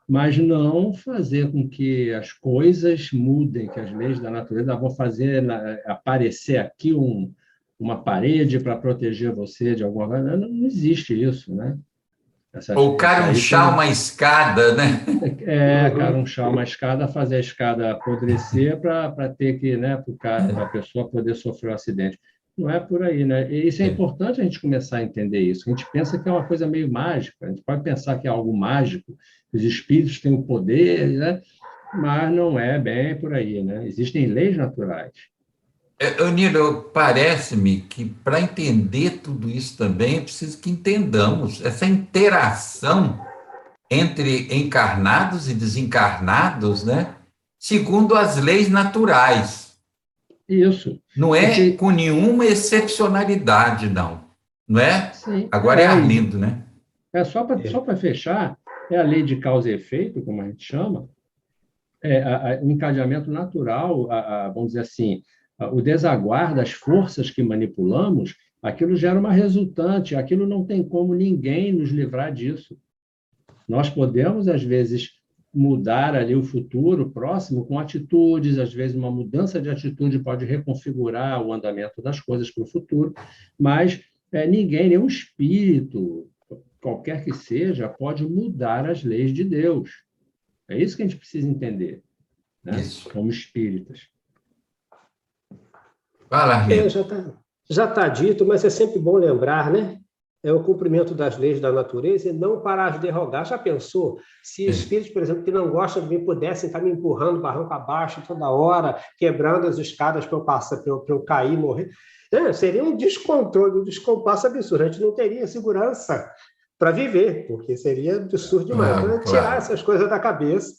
Speaker 2: mas não fazer com que as coisas mudem, que as leis da natureza vão fazer aparecer aqui uma parede para proteger você de alguma maneira. Não existe isso, né?
Speaker 1: Ou carunchar uma escada, né?
Speaker 2: Carunchar uma escada, fazer a escada apodrecer para ter que, né, para a pessoa poder sofrer um acidente. Não é por aí, né? E isso é importante a gente começar a entender isso. A gente pensa que é uma coisa meio mágica, a gente pode pensar que é algo mágico, que os espíritos têm o poder, né? Mas não é bem por aí, né? Existem leis naturais.
Speaker 1: Nilo, parece-me que para entender tudo isso também é preciso que entendamos essa interação entre encarnados e desencarnados, né? Segundo as leis naturais.
Speaker 2: Isso.
Speaker 1: Não é com nenhuma excepcionalidade, não. Não é?
Speaker 2: Sim,
Speaker 1: agora é Arlindo, né?
Speaker 2: Só para fechar, é a lei de causa e efeito, como a gente chama, o encadeamento natural, vamos dizer assim, o desaguar das forças que manipulamos, aquilo gera uma resultante, aquilo não tem como ninguém nos livrar disso. Nós podemos, às vezes, mudar ali o futuro próximo com atitudes, às vezes uma mudança de atitude pode reconfigurar o andamento das coisas para o futuro, mas ninguém, nenhum espírito, qualquer que seja, pode mudar as leis de Deus. É isso que a gente precisa entender, né? Como espíritas.
Speaker 1: Fala,
Speaker 3: já está dito, mas é sempre bom lembrar, né? é o cumprimento das leis da natureza e não para as derrogar. Já pensou se espíritos, por exemplo, que não gostam de mim pudessem estar me empurrando barranco abaixo toda hora, quebrando as escadas para eu passar, para eu cair, morrer? Seria um descontrole, um descompasso absurdo. A gente não teria segurança para viver, porque seria absurdo demais. Então, tirar essas coisas da cabeça,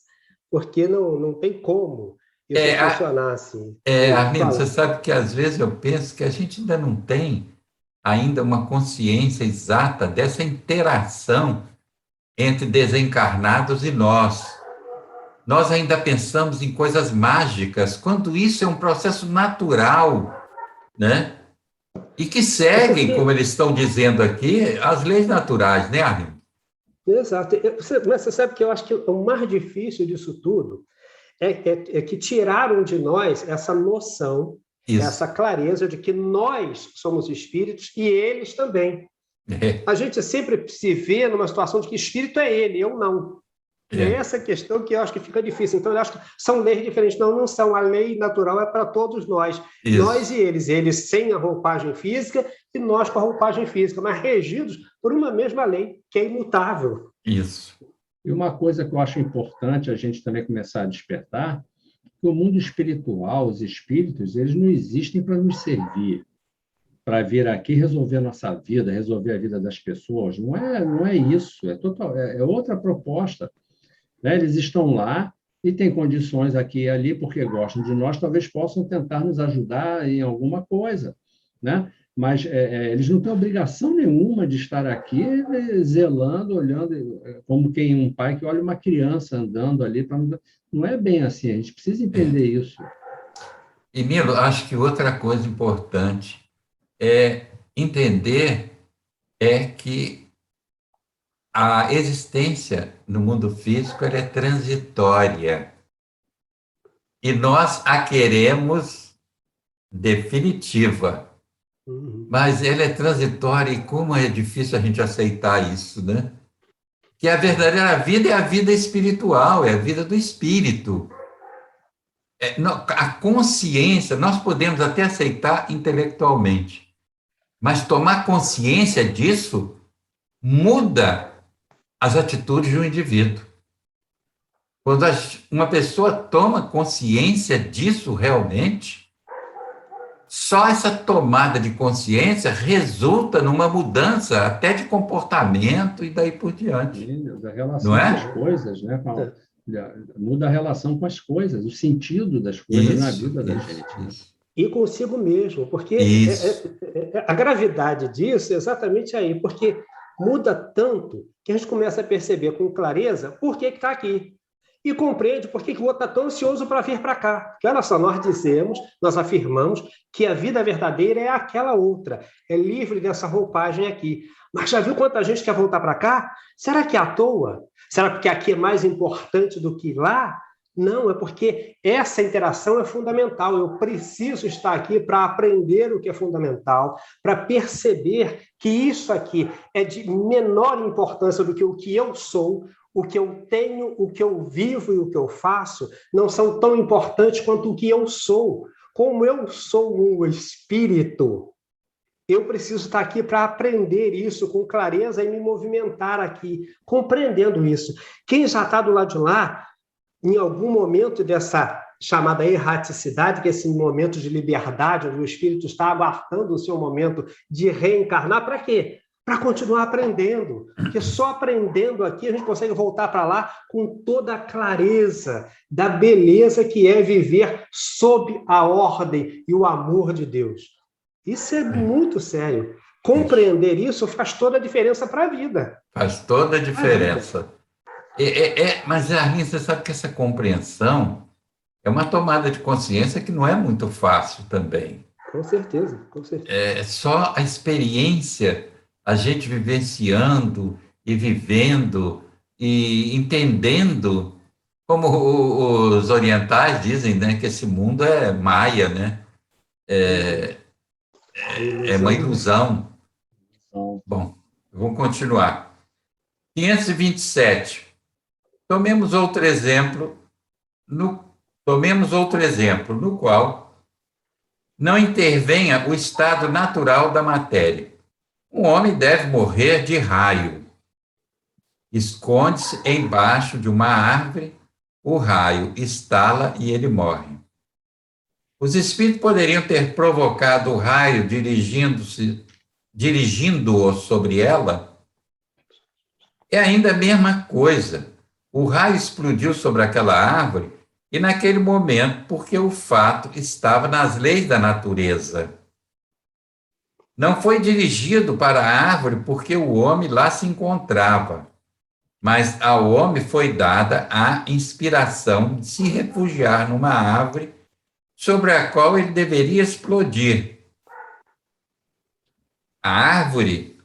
Speaker 3: porque não tem como isso funcionar assim.
Speaker 1: Arlindo, você sabe que às vezes eu penso que a gente ainda não tem ainda uma consciência exata dessa interação entre desencarnados e nós. Nós ainda pensamos em coisas mágicas, quando isso é um processo natural, né? E que seguem, como eles estão dizendo aqui, as leis naturais, né, Arlindo?
Speaker 3: Exato. Mas você sabe que eu acho que o mais difícil disso tudo é que tiraram de nós essa noção, essa clareza de que nós somos espíritos e eles também. A gente sempre se vê numa situação de que espírito é ele, eu não. É essa questão que eu acho que fica difícil. Então, eu acho que são leis diferentes. Não são. A lei natural é para todos nós. Isso. Nós e eles. Eles sem a roupagem física e nós com a roupagem física, mas regidos por uma mesma lei, que é imutável.
Speaker 1: Isso.
Speaker 2: E uma coisa que eu acho importante a gente também começar a despertar, que o mundo espiritual, os espíritos, eles não existem para nos servir, para vir aqui resolver a nossa vida, resolver a vida das pessoas. Não é isso. É outra proposta. Né? Eles estão lá e têm condições aqui e ali, porque gostam de nós, talvez possam tentar nos ajudar em alguma coisa, né? Mas eles não têm obrigação nenhuma de estar aqui zelando, olhando, como um pai que olha uma criança andando ali. Não é bem assim, a gente precisa entender isso.
Speaker 1: E, Milo, acho que outra coisa importante é entender que a existência no mundo físico ela é transitória e nós a queremos definitiva, mas ela é transitória e como é difícil a gente aceitar isso, né? Que a verdadeira vida é a vida espiritual, é a vida do espírito. A consciência, nós podemos até aceitar intelectualmente, mas tomar consciência disso muda as atitudes de um indivíduo. Quando uma pessoa toma consciência disso realmente, só essa tomada de consciência resulta numa mudança até de comportamento e daí por diante.
Speaker 2: Da relação com as coisas, né? Muda a relação com as coisas, o sentido das coisas na vida da gente.
Speaker 3: Isso. E consigo mesmo, porque a gravidade disso é exatamente aí, porque muda tanto que a gente começa a perceber com clareza por que está aqui. E compreende por que o outro está tão ansioso para vir para cá. Porque, olha só, nós afirmamos que a vida verdadeira é aquela outra, é livre dessa roupagem aqui. Mas já viu quanta gente quer voltar para cá? Será que é à toa? Será porque aqui é mais importante do que lá? Não, é porque essa interação é fundamental. Eu preciso estar aqui para aprender o que é fundamental, para perceber que isso aqui é de menor importância do que o que eu sou, o que eu tenho, o que eu vivo e o que eu faço não são tão importantes quanto o que eu sou. Como eu sou um espírito, eu preciso estar aqui para aprender isso com clareza e me movimentar aqui, compreendendo isso. Quem já está do lado de lá, em algum momento dessa chamada erraticidade, que é esse momento de liberdade, onde o espírito está aguardando o seu momento de reencarnar, para quê? Para continuar aprendendo, porque só aprendendo aqui a gente consegue voltar para lá com toda a clareza da beleza que é viver sob a ordem e o amor de Deus. Isso é muito sério. Compreender isso faz toda a diferença para a vida.
Speaker 1: Faz toda a diferença. Mas, Arlindo, você sabe que essa compreensão é uma tomada de consciência que não é muito fácil também.
Speaker 3: Com certeza, com certeza.
Speaker 1: É só a experiência, a gente vivenciando e vivendo e entendendo, como os orientais dizem, né, que esse mundo é maia, né? É uma ilusão. Bom, vamos continuar. 527. Tomemos outro exemplo no qual não intervenha o estado natural da matéria. Um homem deve morrer de raio. Esconde-se embaixo de uma árvore, o raio estala e ele morre. Os espíritos poderiam ter provocado o raio dirigindo-o sobre ela? É ainda a mesma coisa. O raio explodiu sobre aquela árvore e naquele momento, porque o fato estava nas leis da natureza. Não foi dirigido para a árvore porque o homem lá se encontrava, mas ao homem foi dada a inspiração de se refugiar numa árvore sobre a qual ele deveria explodir. A árvore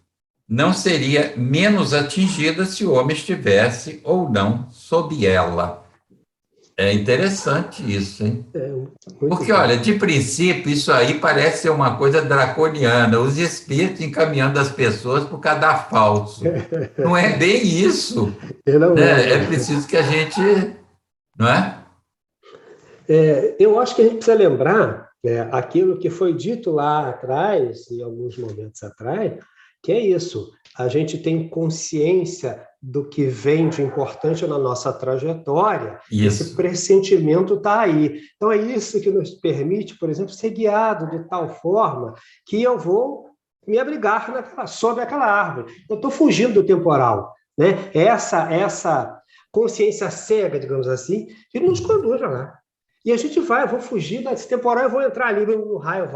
Speaker 1: não seria menos atingida se o homem estivesse ou não sob ela. É interessante isso, hein? Porque, olha, de princípio, isso aí parece ser uma coisa draconiana, os espíritos encaminhando as pessoas por cada falso. Não é bem isso. Né? É preciso que a gente... Não é?
Speaker 3: Eu acho que a gente precisa lembrar aquilo que foi dito lá atrás, em alguns momentos atrás, que é isso. A gente tem consciência do que vem de importante na nossa trajetória, esse pressentimento está aí. Então, é isso que nos permite, por exemplo, ser guiado de tal forma que eu vou me abrigar sob aquela árvore. Eu estou fugindo do temporal. Né? Essa consciência cega, digamos assim, que nos conduz lá. E a gente vai, eu vou fugir desse temporal, eu vou entrar ali no raio,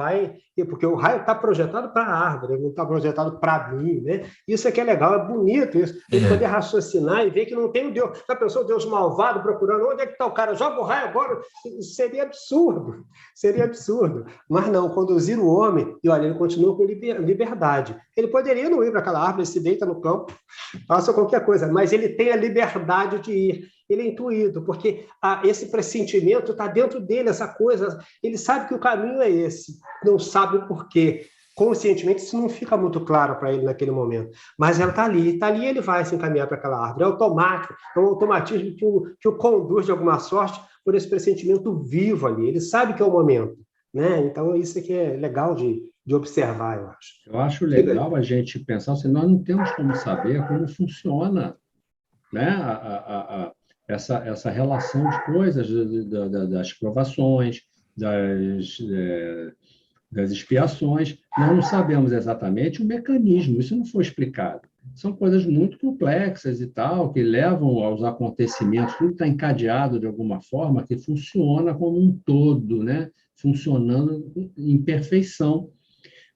Speaker 3: porque o raio está projetado para a árvore, ele não está projetado para mim, né? Isso é que é legal, é bonito isso, a gente poder raciocinar e ver que não tem o Deus, já pensou o Deus malvado procurando, onde é que está o cara? Joga o raio agora, seria absurdo, mas não, conduzir o homem, e olha, ele continua com liberdade, ele poderia não ir para aquela árvore, ele se deita no campo, faça qualquer coisa, mas ele tem a liberdade de ir. Ele é intuído, porque esse pressentimento está dentro dele, essa coisa, ele sabe que o caminho é esse, não sabe o porquê. Conscientemente, isso não fica muito claro para ele naquele momento, mas ela está ali ele vai se encaminhar para aquela árvore, é automático, é um automatismo que o conduz de alguma sorte por esse pressentimento vivo ali, ele sabe que é o momento, né? Então, isso aqui é legal de observar, eu acho.
Speaker 2: Eu acho legal a gente pensar, assim, nós não temos como saber como funciona, né, essa relação de coisas, das provações, das expiações. Nós não sabemos exatamente o mecanismo, isso não foi explicado. São coisas muito complexas e tal, que levam aos acontecimentos, tudo está encadeado de alguma forma, que funciona como um todo, né? Funcionando em perfeição.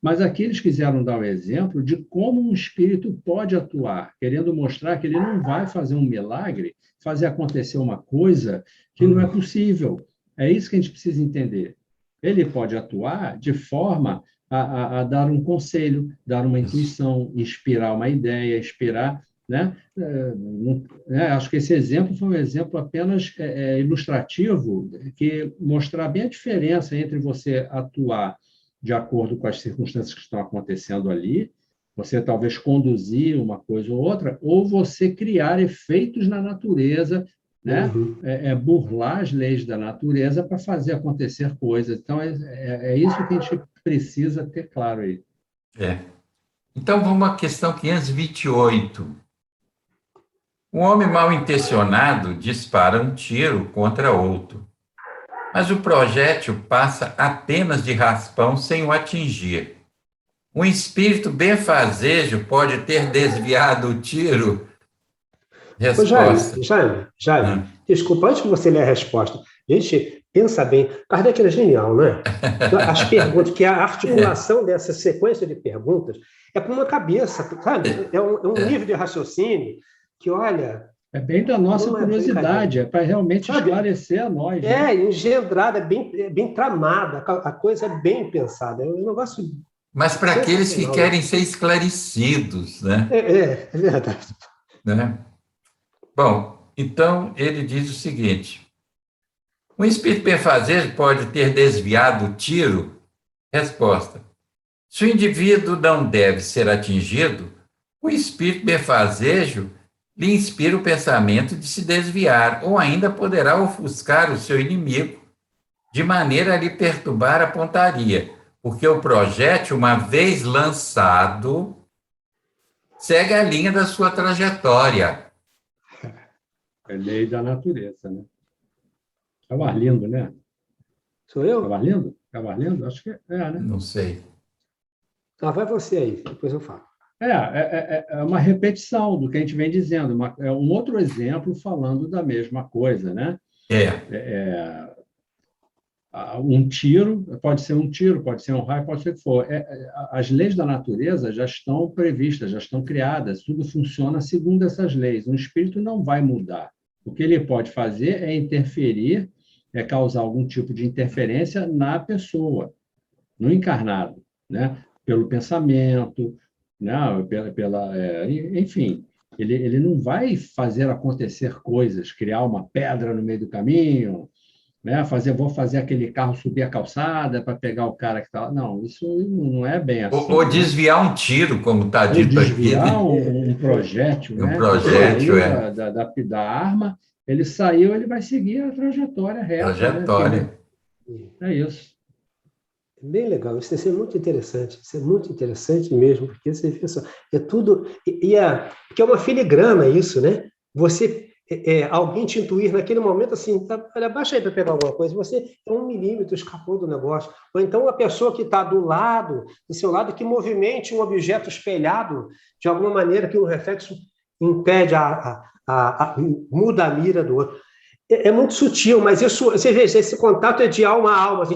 Speaker 2: Mas aqui eles quiseram dar o exemplo de como um espírito pode atuar, querendo mostrar que ele não vai fazer um milagre, fazer acontecer uma coisa que não é possível. É isso que a gente precisa entender. Ele pode atuar de forma a dar um conselho, dar uma intuição, inspirar uma ideia, inspirar... Né? Acho que esse exemplo foi um exemplo apenas ilustrativo, que mostrar bem a diferença entre você atuar de acordo com as circunstâncias que estão acontecendo ali, você talvez conduzir uma coisa ou outra, ou você criar efeitos na natureza, né? Burlar as leis da natureza para fazer acontecer coisas. Então, é isso que a gente precisa ter claro aí.
Speaker 1: Então, vamos à questão 528. Um homem mal intencionado dispara um tiro contra outro, mas o projétil passa apenas de raspão sem o atingir. Um espírito benfazejo pode ter desviado o tiro? Resposta.
Speaker 3: Jaime, desculpa, antes de você ler a resposta, gente, pensa bem, Kardec era genial, não é? As perguntas, que a articulação dessa sequência de perguntas é para uma cabeça, sabe? É um nível de raciocínio que, olha...
Speaker 2: É bem da nossa curiosidade, é para realmente esclarecer a nós.
Speaker 3: Né? Engendrada, é bem tramada, a coisa é bem pensada, é um negócio...
Speaker 1: Mas para aqueles que querem ser esclarecidos, né?
Speaker 3: É verdade.
Speaker 1: Né? Bom, então ele diz o seguinte: um espírito benfazejo pode ter desviado o tiro? Resposta: se o indivíduo não deve ser atingido, o espírito benfazejo lhe inspira o pensamento de se desviar, ou ainda poderá ofuscar o seu inimigo, de maneira a lhe perturbar a pontaria, porque o projétil, uma vez lançado, segue a linha da sua trajetória.
Speaker 2: É lei da natureza, né? É o Arlindo, né?
Speaker 3: Sou eu?
Speaker 2: É o Arlindo? É o Arlindo? Acho que é, né?
Speaker 1: Não sei.
Speaker 3: Ah, vai você aí, depois eu falo.
Speaker 2: É uma repetição do que a gente vem dizendo, é um outro exemplo falando da mesma coisa, né? Um tiro, pode ser um raio, pode ser o que for. As leis da natureza já estão previstas, já estão criadas, tudo funciona segundo essas leis. Um espírito não vai mudar. O que ele pode fazer é interferir, é causar algum tipo de interferência na pessoa, no encarnado, né? Pelo pensamento, né? Enfim, ele não vai fazer acontecer coisas, criar uma pedra no meio do caminho, né? Vou fazer aquele carro subir a calçada para pegar o cara que está lá. Não, isso não é bem
Speaker 1: Ou
Speaker 2: assim, né?
Speaker 1: desviar um tiro, como está
Speaker 2: Ou
Speaker 1: dito aqui,
Speaker 2: desviar
Speaker 1: né?
Speaker 2: um projétil,
Speaker 1: Um
Speaker 2: né? Que
Speaker 1: projétil,
Speaker 2: saiu da arma, ele saiu, ele vai seguir a trajetória reta, né?
Speaker 1: trajetória.
Speaker 2: É isso.
Speaker 3: Bem legal, isso é muito interessante, isso é muito interessante mesmo, porque você vê só, é tudo, que é uma filigrana isso, né? Você, alguém te intuir naquele momento assim, olha, baixa aí para pegar alguma coisa, você é 1 milímetro, escapou do negócio, ou então a pessoa que está do seu lado, que movimente um objeto espelhado de alguma maneira que o reflexo impede, muda a mira do outro. É muito sutil, mas isso, você vê, esse contato é de alma a alma, assim,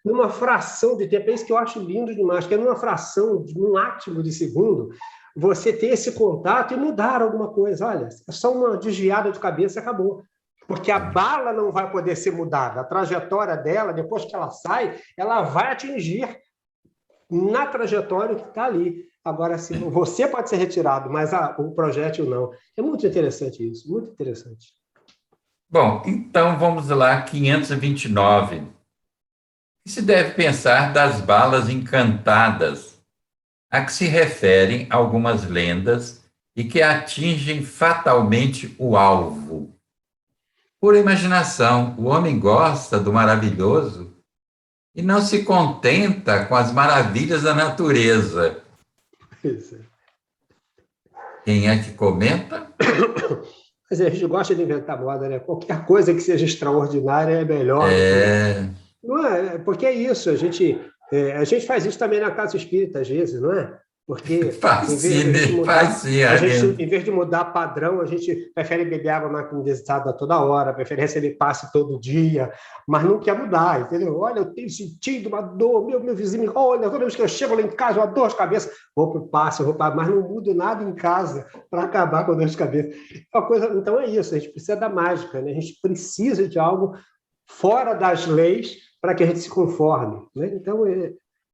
Speaker 3: numa fração de tempo. É isso que eu acho lindo demais, que é numa fração, num átimo de segundo, você ter esse contato e mudar alguma coisa. Olha, é só uma desviada de cabeça e acabou. Porque a bala não vai poder ser mudada. A trajetória dela, depois que ela sai, ela vai atingir na trajetória que está ali. Agora, se você pode ser retirado, mas o projétil não. É muito interessante isso, muito interessante.
Speaker 1: Bom, então vamos lá, 529. O que se deve pensar das balas encantadas, a que se referem algumas lendas e que atingem fatalmente o alvo? Por imaginação, o homem gosta do maravilhoso e não se contenta com as maravilhas da natureza. Quem é que comenta?
Speaker 3: Mas a gente gosta de inventar moda, né? Qualquer coisa que seja extraordinária é melhor do que...
Speaker 1: É,
Speaker 3: Não é? Porque é isso, a gente faz isso também na casa espírita, às vezes, não é? Porque em vez de a gente
Speaker 1: faz
Speaker 3: mudar,
Speaker 1: sim,
Speaker 3: a gente,
Speaker 1: Arlindo.
Speaker 3: em vez de mudar padrão, a gente prefere beber água magnetizada toda hora, prefere receber passe todo dia, mas não quer mudar, entendeu? Olha, eu tenho sentido uma dor, meu vizinho, olha, toda vez que eu chego lá em casa, uma dor de cabeça, vou para o passe, mas não mudo nada em casa para acabar com a dor de cabeça. Então é isso, a gente precisa da mágica, né? A gente precisa de algo fora das leis para que a gente se conforme, né? Então,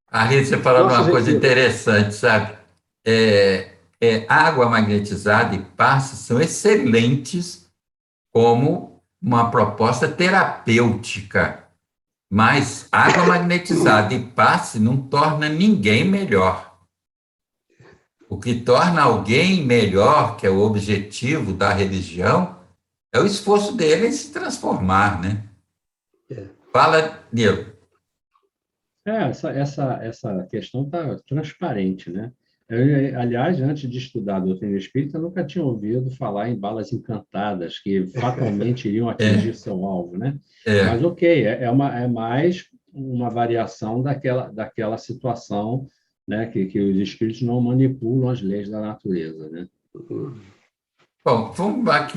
Speaker 1: Arlindo, você falou
Speaker 3: nosso
Speaker 1: uma coisa
Speaker 3: retiro.
Speaker 1: interessante, sabe? Água magnetizada e passe são excelentes como uma proposta terapêutica, mas água magnetizada e passe não torna ninguém melhor. O que torna alguém melhor, que é o objetivo da religião, é o esforço dele em se transformar, né? Fala, Nilo.
Speaker 2: Essa questão está transparente, né? Aliás, antes de estudar a doutrina espírita, eu nunca tinha ouvido falar em balas encantadas que fatalmente iriam atingir seu alvo, né? Mas, ok, é mais uma variação daquela situação, né? Que os espíritos não manipulam as leis da natureza, né?
Speaker 1: Bom, vamos para
Speaker 3: Mas,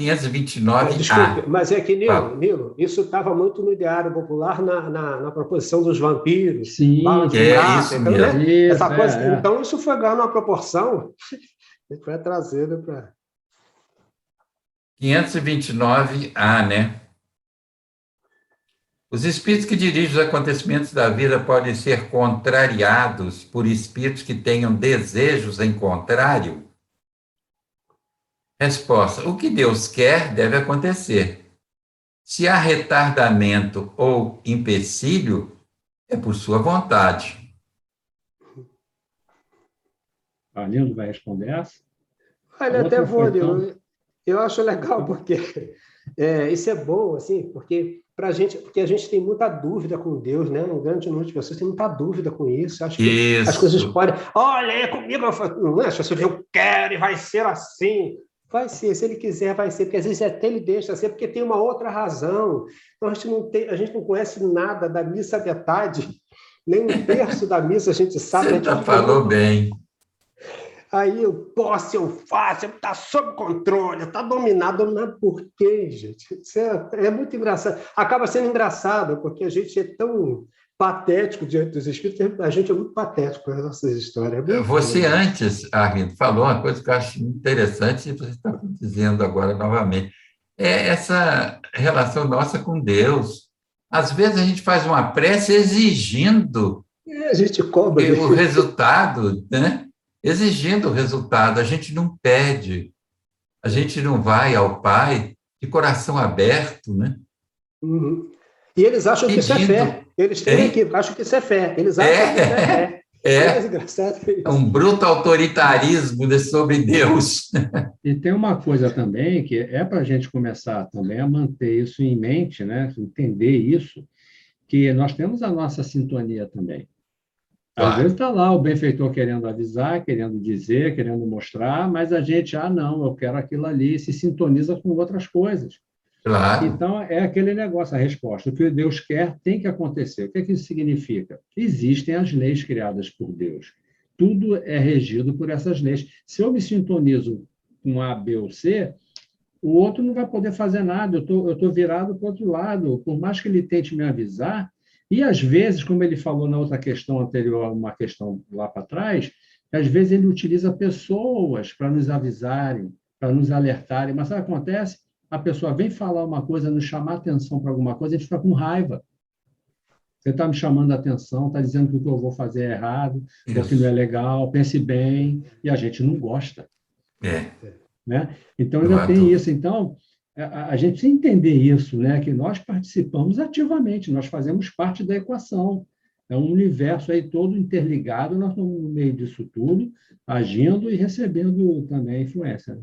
Speaker 3: desculpe,
Speaker 1: 529A.
Speaker 3: mas é que,
Speaker 1: Fala.
Speaker 3: Nilo, isso estava muito no ideário popular na proposição dos vampiros, bala
Speaker 2: Sim,
Speaker 3: de
Speaker 1: É
Speaker 2: sim.
Speaker 3: prata,
Speaker 1: isso
Speaker 3: então, né?
Speaker 1: mesmo.
Speaker 3: Essa
Speaker 2: Isso,
Speaker 3: coisa, então isso foi ganhando uma proporção, a gente vai trazendo para...
Speaker 1: 529A, né? Os espíritos que dirigem os acontecimentos da vida podem ser contrariados por espíritos que tenham desejos em contrário? Resposta: o que Deus quer deve acontecer. Se há retardamento ou empecilho, é por sua vontade.
Speaker 2: Arlindo vai responder essa? A
Speaker 3: Olha, até
Speaker 2: outra
Speaker 3: vou,
Speaker 2: foi tão...
Speaker 3: Nilo, eu acho legal porque Isso é bom, assim, porque a gente tem muita dúvida com Deus, né? Um grande número de pessoas tem muita dúvida com isso. Acho que as coisas
Speaker 1: Isso.
Speaker 3: podem. Olha, é comigo, não é? As pessoas dizem, eu quero e vai ser assim. Vai ser, se ele quiser, vai ser, porque às vezes até ele deixa ser, porque tem uma outra razão. Então a gente não conhece nada da missa à metade, nem um terço da missa a gente sabe.
Speaker 1: Você falou bem.
Speaker 3: Aí eu posso, eu faço, está sob controle, está dominado. Dominado por quê, gente? Isso é muito engraçado. Acaba sendo engraçado, porque a gente é tão patético diante dos espíritos, a gente é muito patético nas nossas histórias.
Speaker 1: Você antes, Arlindo, falou uma coisa que eu acho interessante e você está dizendo agora novamente. É essa relação nossa com Deus. Às vezes a gente faz uma prece exigindo
Speaker 3: a gente cobra
Speaker 1: o resultado, né? Exigindo o resultado, a gente não pede, a gente não vai ao Pai de coração aberto, né?
Speaker 3: Uhum. E eles acham que isso é fé. Eles têm que acham que isso é fé. Eles acham que isso é fé. É engraçado.
Speaker 1: É um bruto autoritarismo sobre Deus.
Speaker 2: E tem uma coisa também que é para a gente começar também a manter isso em mente, né? Entender isso, que nós temos a nossa sintonia também. Às vezes está lá o benfeitor querendo avisar, querendo dizer, querendo mostrar, mas a gente, não, eu quero aquilo ali, se sintoniza com outras coisas.
Speaker 1: Claro.
Speaker 2: Então, é aquele negócio, a resposta. O que Deus quer tem que acontecer. O que é que isso significa? Existem as leis criadas por Deus. Tudo é regido por essas leis. Se eu me sintonizo com A, B ou C, o outro não vai poder fazer nada. Eu estou virado para o outro lado. Por mais que ele tente me avisar, e, às vezes, como ele falou na outra questão anterior, uma questão lá para trás, às vezes ele utiliza pessoas para nos avisarem, para nos alertarem. Mas sabe o que acontece? A pessoa vem falar uma coisa, nos chamar atenção para alguma coisa, a gente fica com raiva. Você está me chamando a atenção, está dizendo que o que eu vou fazer é errado, ou que não é legal, pense bem, e a gente não gosta. Né? Então, ainda tem isso. Então, a gente precisa entender isso, né? Que nós participamos ativamente, nós fazemos parte da equação. É um universo aí todo interligado, nós estamos no meio disso tudo, agindo e recebendo também a influência. Né?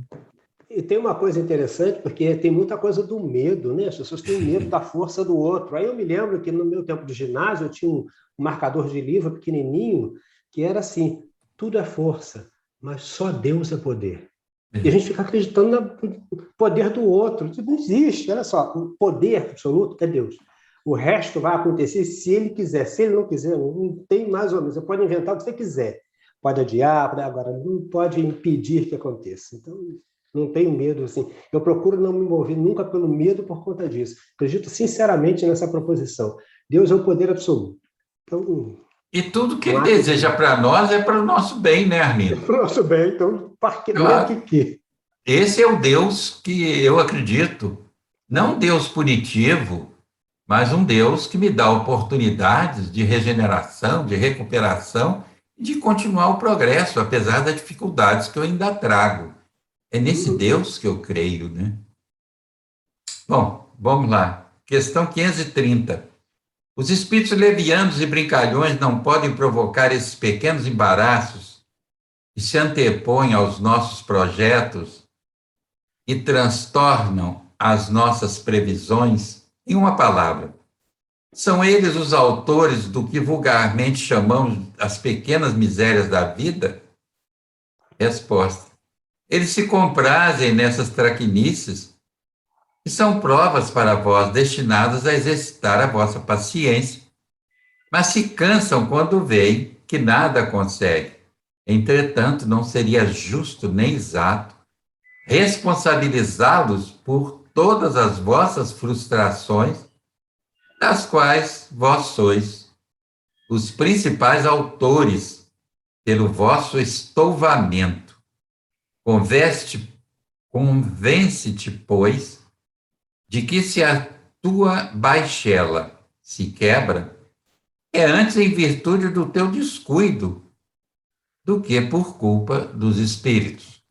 Speaker 3: E tem uma coisa interessante, porque tem muita coisa do medo, né? As pessoas têm medo da força do outro. Aí eu me lembro que no meu tempo de ginásio eu tinha um marcador de livro pequenininho, que era assim, tudo é força, mas só Deus é poder. E a gente fica acreditando no poder do outro. Isso não existe. Olha só, o poder absoluto é Deus. O resto vai acontecer se ele quiser. Se ele não quiser, não tem mais ou menos. Você pode inventar o que você quiser. Pode adiar, agora não pode impedir que aconteça. Então, não tenho medo. Assim. Eu procuro não me mover nunca pelo medo por conta disso. Acredito sinceramente nessa proposição. Deus é o poder absoluto. Então,
Speaker 1: e tudo que ele deseja para nós é para o nosso bem, né, Arlindo?
Speaker 3: É para o nosso bem, então, claro. que...
Speaker 1: Esse é o Deus que eu acredito. Não um Deus punitivo, mas um Deus que me dá oportunidades de regeneração, de recuperação e de continuar o progresso, apesar das dificuldades que eu ainda trago. É nesse Deus que eu creio, né? Bom, vamos lá. Questão 530. Os espíritos levianos e brincalhões não podem provocar esses pequenos embaraços que se antepõem aos nossos projetos e transtornam as nossas previsões? Em uma palavra, são eles os autores do que vulgarmente chamamos as pequenas misérias da vida? Resposta. Eles se comprazem nessas traquinices que são provas para vós destinadas a exercitar a vossa paciência, mas se cansam quando veem que nada consegue. Entretanto, não seria justo nem exato responsabilizá-los por todas as vossas frustrações, das quais vós sois os principais autores pelo vosso estouvamento. Convence-te, pois, de que se a tua baixela se quebra, é antes em virtude do teu descuido do que por culpa dos espíritos.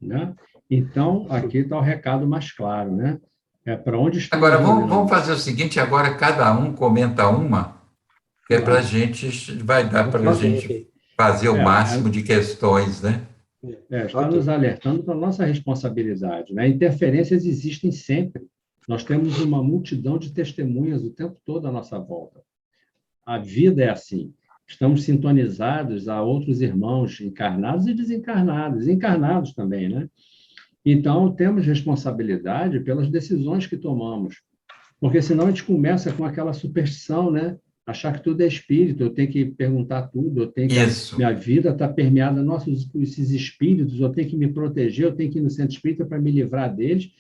Speaker 2: Né? Então, aqui está o recado mais claro, né? É para onde está.
Speaker 1: Agora, vamos fazer o seguinte, agora cada um comenta uma, que é para a gente, vai dar para a gente fazer o máximo de questões, né?
Speaker 2: Está nos alertando para a nossa responsabilidade, né? Interferências existem sempre. Nós temos uma multidão de testemunhas o tempo todo à nossa volta. A vida é assim. Estamos sintonizados a outros irmãos encarnados e desencarnados, encarnados também, né? Então, temos responsabilidade pelas decisões que tomamos, porque senão a gente começa com aquela superstição, né? Achar que tudo é espírito, eu tenho que perguntar tudo, eu tenho que... Minha vida está permeada, nossa, esses espíritos, eu tenho que me proteger, eu tenho que ir no centro espírita para me livrar deles.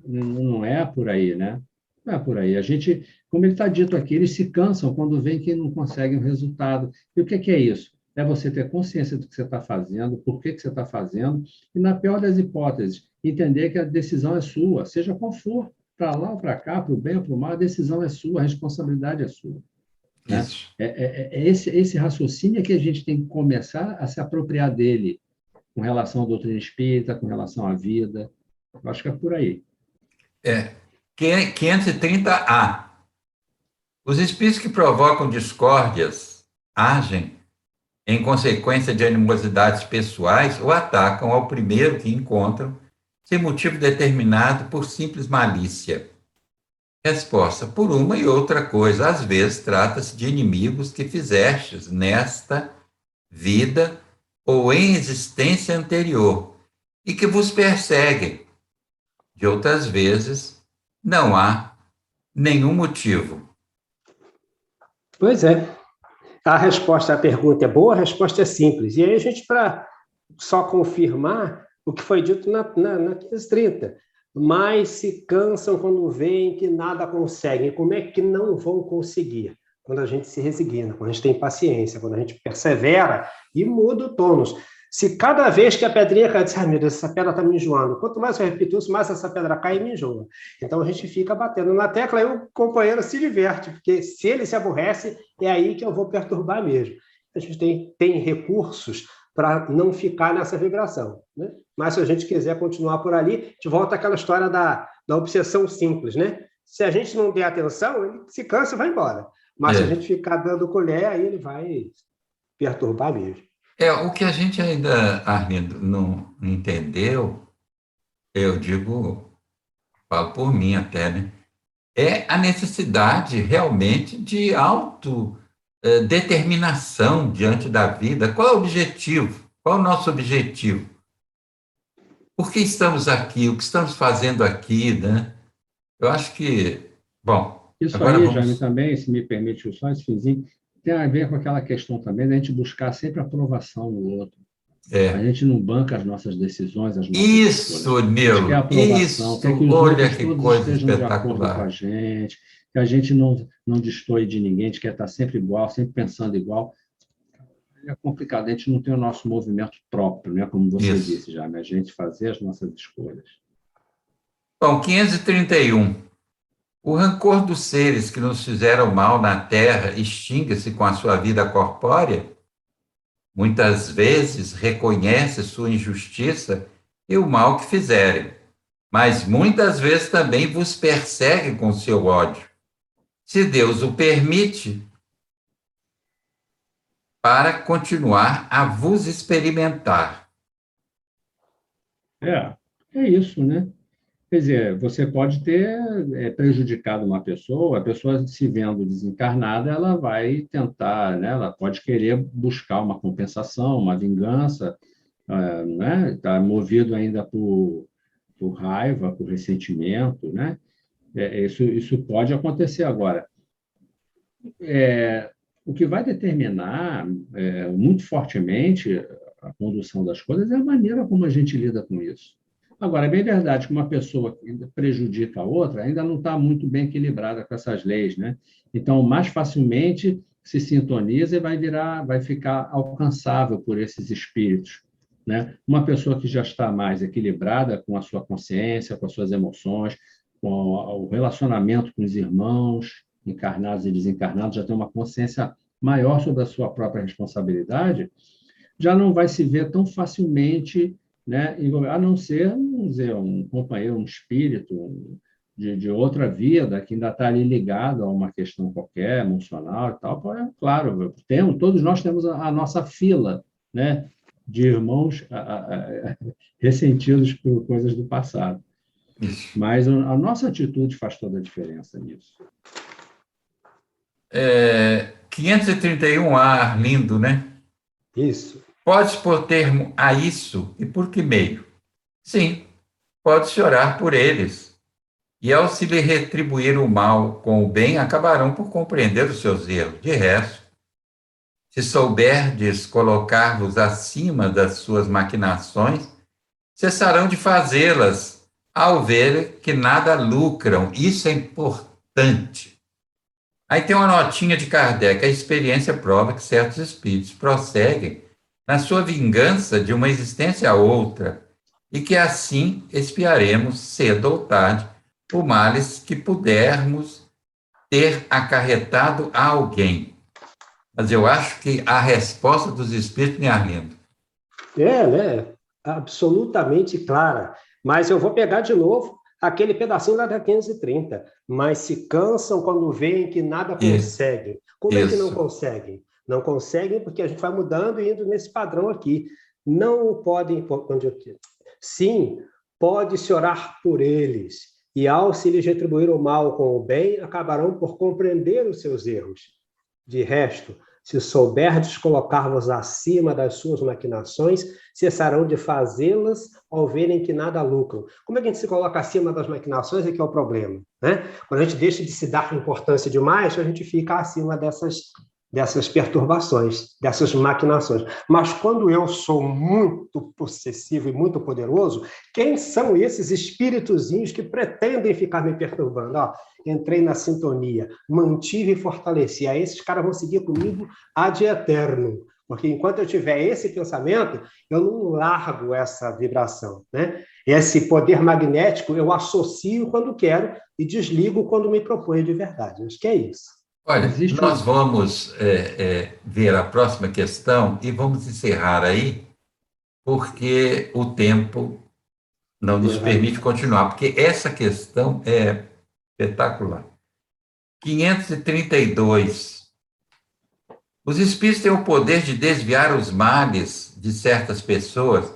Speaker 2: Não é por aí, né? Não é por aí. A gente, como ele está dito aqui, eles se cansam quando veem que não conseguem o resultado. E o que é isso? É você ter consciência do que você está fazendo, por que você está fazendo, e, na pior das hipóteses, entender que a decisão é sua, seja qual for, para lá ou para cá, para o bem ou para o mal, a decisão é sua, a responsabilidade é sua. Né? Esse raciocínio é que a gente tem que começar a se apropriar dele, com relação à doutrina espírita, com relação à vida. Eu acho que é por aí.
Speaker 1: 530A. Os espíritos que provocam discórdias agem em consequência de animosidades pessoais ou atacam ao primeiro que encontram, sem motivo determinado, por simples malícia. Resposta: por uma e outra coisa. Às vezes trata-se de inimigos que fizestes nesta vida ou em existência anterior e que vos perseguem. De outras vezes, não há nenhum motivo.
Speaker 3: Pois é. A resposta à pergunta é boa, a resposta é simples. E aí a gente, para só confirmar o que foi dito na 530, mas se cansam quando veem que nada conseguem. Como é que não vão conseguir? Quando a gente se resigna, quando a gente tem paciência, quando a gente persevera e muda o tônus. Se cada vez que a pedrinha cai, diz, meu Deus, essa pedra está me enjoando. Quanto mais eu repito isso, mais essa pedra cai e me enjoa. Então a gente fica batendo na tecla e o companheiro se diverte, porque se ele se aborrece, é aí que eu vou perturbar mesmo. A gente tem recursos para não ficar nessa vibração, né? Mas se a gente quiser continuar por ali, a gente volta àquela história da obsessão simples, né? Se a gente não der atenção, ele se cansa e vai embora. Mas se a gente ficar dando colher, aí ele vai perturbar mesmo.
Speaker 1: O que a gente ainda, Arlindo, não entendeu, eu digo, falo por mim até, né? É a necessidade realmente de autodeterminação diante da vida. Qual é o objetivo? Qual é o nosso objetivo? Por que estamos aqui? O que estamos fazendo aqui, né? Eu acho que, bom...
Speaker 2: Isso aí, Jaime, também, se me permite só esse finzinho, tem a ver com aquela questão também da gente buscar sempre aprovação no outro. A gente não banca as nossas decisões, as nossas
Speaker 1: escolhas. Nilo,
Speaker 2: quer aprovação, quer que os outros todos estejam de acordo com a gente, que a gente não destoie de ninguém, a gente quer estar sempre igual, sempre pensando igual. É complicado, a gente não tem o nosso movimento próprio, né? Como você disse, Jaime, a gente fazer as nossas escolhas.
Speaker 1: Bom, 531. O rancor dos seres que nos fizeram mal na Terra extingue-se com a sua vida corpórea? Muitas vezes reconhece sua injustiça e o mal que fizerem, mas muitas vezes também vos persegue com seu ódio. Se Deus o permite, para continuar a vos experimentar.
Speaker 2: É isso, né? Quer dizer, você pode ter prejudicado uma pessoa, a pessoa se vendo desencarnada, ela vai tentar, né? Ela pode querer buscar uma compensação, uma vingança, né? Está movido ainda por raiva, por ressentimento, né? Isso pode acontecer agora. O que vai determinar muito fortemente a condução das coisas é a maneira como a gente lida com isso. Agora, é bem verdade que uma pessoa que prejudica a outra ainda não está muito bem equilibrada com essas leis, né? Então, mais facilmente se sintoniza e vai ficar alcançável por esses espíritos, né? Uma pessoa que já está mais equilibrada com a sua consciência, com as suas emoções, com o relacionamento com os irmãos, encarnados e desencarnados, já tem uma consciência maior sobre a sua própria responsabilidade, já não vai se ver tão facilmente, né, a não ser, vamos dizer, um companheiro, um espírito de outra vida que ainda está ali ligado a uma questão qualquer, emocional e tal. Claro, todos nós temos a nossa fila, né, de irmãos ressentidos por coisas do passado.
Speaker 1: Isso.
Speaker 2: Mas a nossa atitude faz toda a diferença nisso.
Speaker 1: 531A, lindo, né?
Speaker 3: Isso.
Speaker 1: Podes pôr termo a isso, e por que meio? Sim, pode-se orar por eles. E ao se lhe retribuir o mal com o bem, acabarão por compreender os seus erros. De resto, se souberdes colocar-vos acima das suas maquinações, cessarão de fazê-las ao ver que nada lucram. Isso é importante. Aí tem uma notinha de Kardec. A experiência prova que certos espíritos prosseguem na sua vingança de uma existência a outra, e que assim expiaremos, cedo ou tarde, o males que pudermos ter acarretado a alguém. Mas eu acho que a resposta dos espíritos, né, Arlindo?
Speaker 3: Né? Absolutamente clara. Mas eu vou pegar de novo aquele pedacinho lá da 530. Mas se cansam quando veem que nada conseguem. Como é que não conseguem? Não conseguem porque a gente vai mudando e indo nesse padrão aqui. Não podem... Sim, pode-se orar por eles. E ao se lhes retribuir o mal com o bem, acabarão por compreender os seus erros. De resto, se souberdes colocar-vos acima das suas maquinações, cessarão de fazê-las ao verem que nada lucram. Como é que a gente se coloca acima das maquinações? É que é o problema, né? Quando a gente deixa de se dar importância demais, a gente fica acima dessas perturbações, dessas maquinações. Mas quando eu sou muito possessivo e muito poderoso, quem são esses espíritozinhos que pretendem ficar me perturbando? Ó, entrei na sintonia, mantive e fortaleci. Aí esses caras vão seguir comigo ad eterno, porque enquanto eu tiver esse pensamento, eu não largo essa vibração, né? Esse poder magnético eu associo quando quero e desligo quando me proponho de verdade. Acho que é isso.
Speaker 1: Olha, nós vamos ver a próxima questão e vamos encerrar aí, porque o tempo não nos permite continuar, porque essa questão é espetacular. 532. Os espíritos têm o poder de desviar os males de certas pessoas,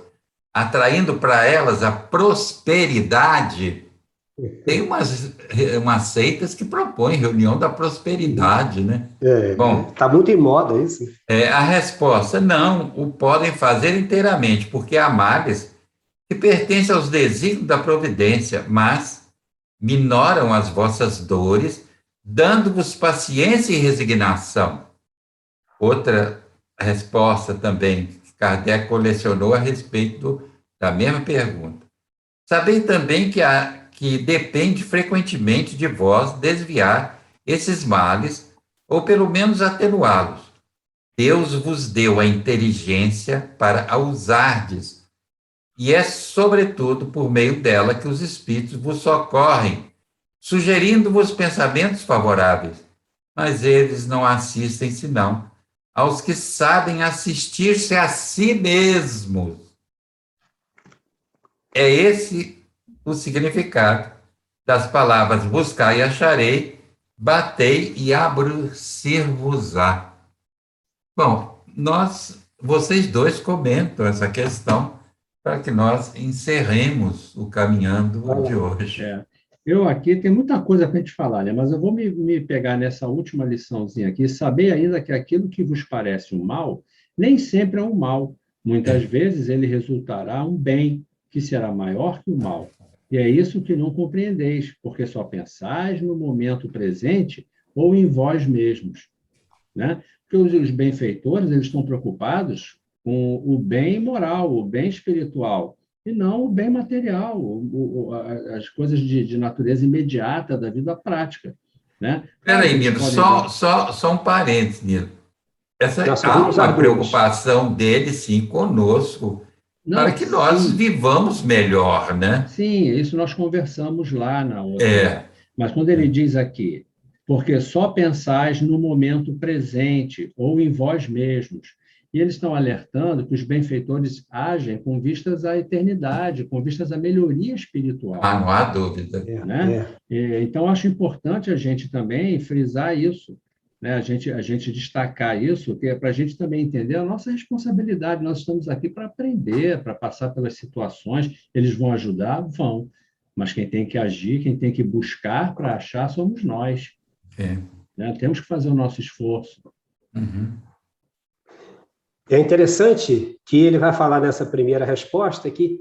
Speaker 1: atraindo para elas a prosperidade. Tem umas seitas que propõem reunião da prosperidade, né?
Speaker 3: Bom, está muito em moda isso.
Speaker 1: A resposta, não, o podem fazer inteiramente, porque há males que pertencem aos desígnios da providência, mas minoram as vossas dores, dando-vos paciência e resignação. Outra resposta também que Kardec colecionou a respeito da mesma pergunta. Sabei também que depende frequentemente de vós desviar esses males, ou pelo menos atenuá-los. Deus vos deu a inteligência para a usardes, e é, sobretudo, por meio dela que os espíritos vos socorrem, sugerindo-vos pensamentos favoráveis, mas eles não assistem senão aos que sabem assistir-se a si mesmos. É esse o significado das palavras buscai e acharei, batei e abrir-vos-á. Bom, vocês dois comentam essa questão para que nós encerremos o caminhando de hoje.
Speaker 2: Eu aqui tem muita coisa para a gente falar, né? Mas eu vou me pegar nessa última liçãozinha aqui, saber ainda que aquilo que vos parece um mal, nem sempre é um mal. Muitas vezes ele resultará um bem, que será maior que o mal. E é isso que não compreendeis, porque só pensais no momento presente ou em vós mesmos, né? Porque os benfeitores, eles estão preocupados com o bem moral, o bem espiritual, e não o bem material, as coisas de natureza imediata da vida prática, né?
Speaker 1: Espera aí, Nilo, só um parênteses, Nilo. Há uma preocupação dele, sim, conosco, para que nós vivamos melhor, né?
Speaker 2: Sim, isso nós conversamos lá na outra. Mas quando ele diz aqui, porque só pensais no momento presente ou em vós mesmos, e eles estão alertando que os benfeitores agem com vistas à eternidade, com vistas à melhoria espiritual.
Speaker 1: Não há dúvida.
Speaker 2: Né? Então, acho importante a gente também frisar isso, né, a gente destacar isso, que é para a gente também entender a nossa responsabilidade. Nós estamos aqui para aprender, para passar pelas situações. Eles vão ajudar? Vão. Mas quem tem que agir, quem tem que buscar para achar, somos nós. Né? Temos que fazer o nosso esforço.
Speaker 1: Uhum.
Speaker 3: É interessante que ele vai falar nessa primeira resposta que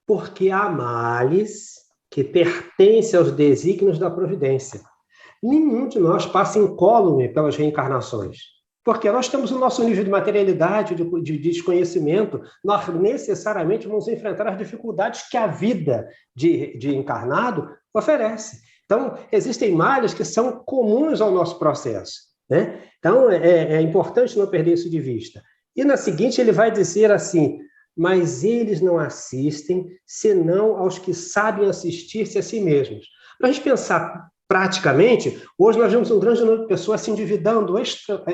Speaker 3: porque há males que pertencem aos desígnios da providência. Nenhum de nós passa incólume pelas reencarnações, porque nós temos o nosso nível de materialidade, de desconhecimento, nós necessariamente vamos enfrentar as dificuldades que a vida de encarnado oferece. Então, existem males que são comuns ao nosso processo, né? Então, é importante não perder isso de vista. E na seguinte ele vai dizer assim, mas eles não assistem senão aos que sabem assistir-se a si mesmos. Para a gente pensar praticamente, hoje nós vemos um grande número de pessoas se endividando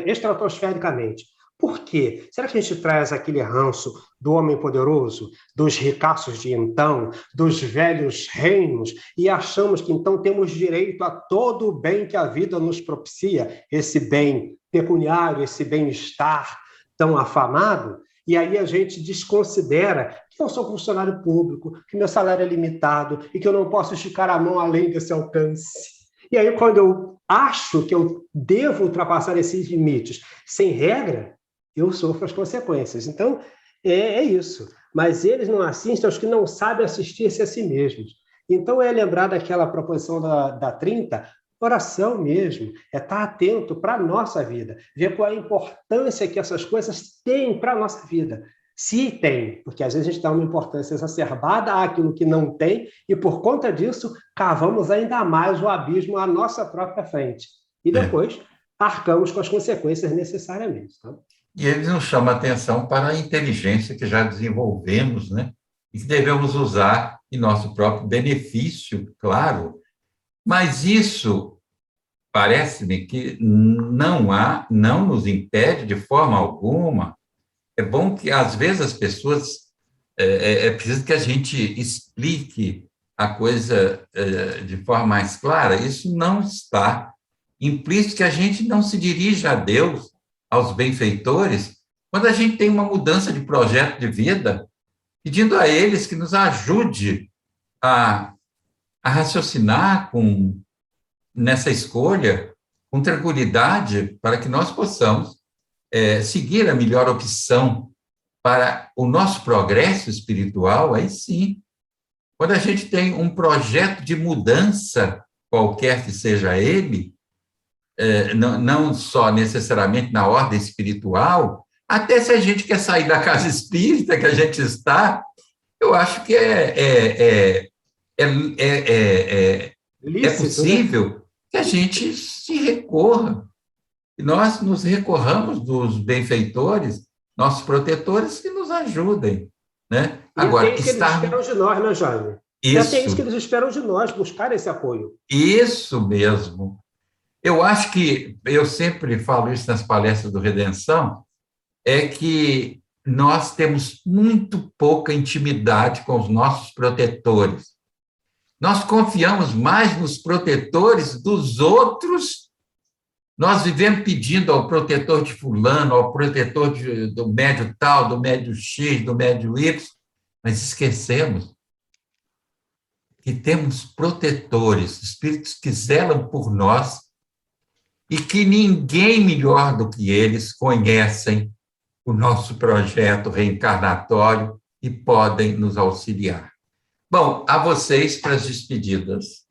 Speaker 3: estratosfericamente. Por quê? Será que a gente traz aquele ranço do homem poderoso, dos ricaços de então, dos velhos reinos, e achamos que então temos direito a todo o bem que a vida nos propicia, esse bem pecuniário, esse bem-estar tão afamado? E aí a gente desconsidera que eu sou funcionário público, que meu salário é limitado e que eu não posso esticar a mão além desse alcance. E aí, quando eu acho que eu devo ultrapassar esses limites sem regra, eu sofro as consequências. Então, é isso. Mas eles não assistem aos que não sabem assistir-se a si mesmos. Então, é lembrar daquela proposição da 30, oração mesmo, é estar atento para a nossa vida, ver qual é a importância que essas coisas têm para a nossa vida. Se tem, porque às vezes a gente dá uma importância exacerbada àquilo que não tem, e por conta disso, cavamos ainda mais o abismo à nossa própria frente. E depois, arcamos com as consequências necessariamente. Tá?
Speaker 1: E ele nos chama a atenção para a inteligência que já desenvolvemos, né? E que devemos usar em nosso próprio benefício, claro. Mas isso, parece-me que não nos impede de forma alguma. É bom que, às vezes, as pessoas... É preciso que a gente explique a coisa de forma mais clara. Isso não está implícito que a gente não se dirija a Deus, aos benfeitores, quando a gente tem uma mudança de projeto de vida, pedindo a eles que nos ajude a raciocinar nessa escolha com tranquilidade para que nós possamos seguir a melhor opção para o nosso progresso espiritual. Aí sim, quando a gente tem um projeto de mudança, qualquer que seja ele, não só necessariamente na ordem espiritual, até se a gente quer sair da casa espírita que a gente está, eu acho que é possível, né, que a gente se recorra. E nós nos recorramos dos benfeitores, nossos protetores, que nos ajudem. Né?
Speaker 3: Agora, isso que eles esperam de nós, né, Jaime?
Speaker 1: Isso.
Speaker 3: É isso que eles esperam de nós, buscar esse apoio.
Speaker 1: Isso mesmo. Eu acho que, eu sempre falo isso nas palestras do Redenção, é que nós temos muito pouca intimidade com os nossos protetores. Nós confiamos mais nos protetores dos outros. Nós vivemos pedindo ao protetor de fulano, ao protetor do médio tal, do médio X, do médio Y, mas esquecemos que temos protetores, espíritos que zelam por nós e que ninguém melhor do que eles conhecem o nosso projeto reencarnatório e podem nos auxiliar. Bom, a vocês para as despedidas.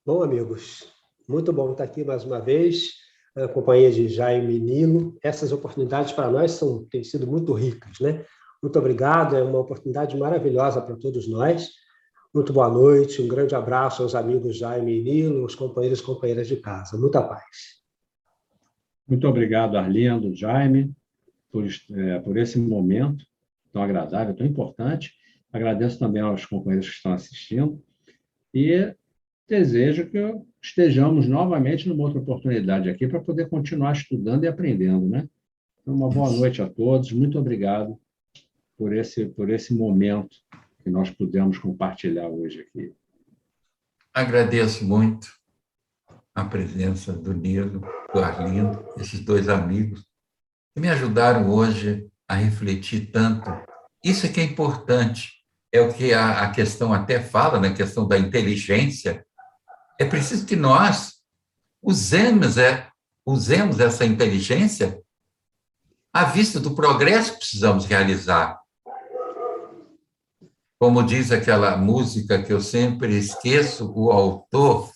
Speaker 3: Bom, amigos, muito bom estar aqui mais uma vez, na companhia de Jaime e Nilo. Essas oportunidades para nós têm sido muito ricas, né? Muito obrigado, é uma oportunidade maravilhosa para todos nós. Muito boa noite, um grande abraço aos amigos Jaime e Nilo, os companheiros e companheiras de casa. Muita paz.
Speaker 2: Muito obrigado, Arlindo, Jaime, por esse momento tão agradável, tão importante. Agradeço também aos companheiros que estão assistindo e desejo que estejamos novamente numa outra oportunidade aqui para poder continuar estudando e aprendendo, né? Então, uma boa noite a todos. Muito obrigado por esse momento que nós pudemos compartilhar hoje aqui.
Speaker 1: Agradeço muito a presença do Nilo, do Arlindo, esses dois amigos, que me ajudaram hoje a refletir tanto. Isso é que é importante, é o que a questão até fala, na questão da inteligência. É preciso que nós usemos essa inteligência à vista do progresso que precisamos realizar. Como diz aquela música que eu sempre esqueço, o autor,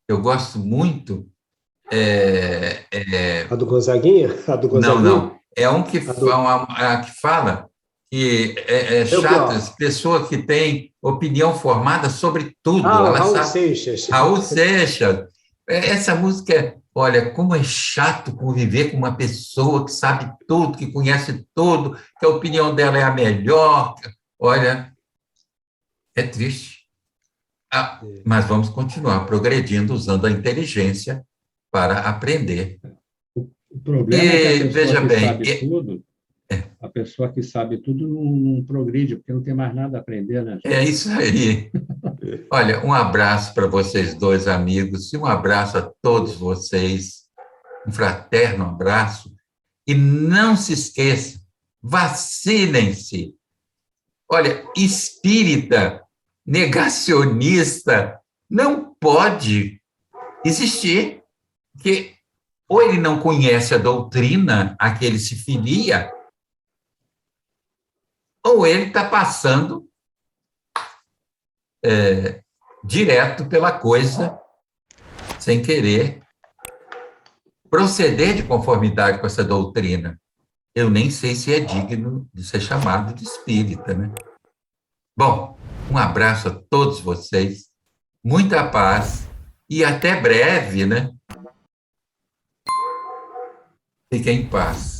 Speaker 1: eu gosto muito.
Speaker 3: A do Gonzaguinha? A do Gonzaguinha?
Speaker 1: Não. É um que fala que é chato, pessoa que tem opinião formada sobre tudo.
Speaker 3: Raul Seixas.
Speaker 1: Raul Seixas. Essa música, olha, como é chato conviver com uma pessoa que sabe tudo, que conhece tudo, que a opinião dela é a melhor. Olha, é triste. Mas vamos continuar progredindo usando a inteligência para aprender.
Speaker 2: O problema é que a pessoa que sabe tudo não progride, porque não tem mais nada a aprender, né?
Speaker 1: É isso aí. Olha, um abraço para vocês dois amigos e um abraço a todos vocês, um fraterno abraço. E não se esqueçam, vacinem-se. Olha, espírita, negacionista, não pode existir, porque ou ele não conhece a doutrina a que ele se filia, ou ele está passando direto pela coisa, sem querer proceder de conformidade com essa doutrina. Eu nem sei se é digno de ser chamado de espírita, né? Bom, um abraço a todos vocês, muita paz e até breve, né? Fiquem em paz.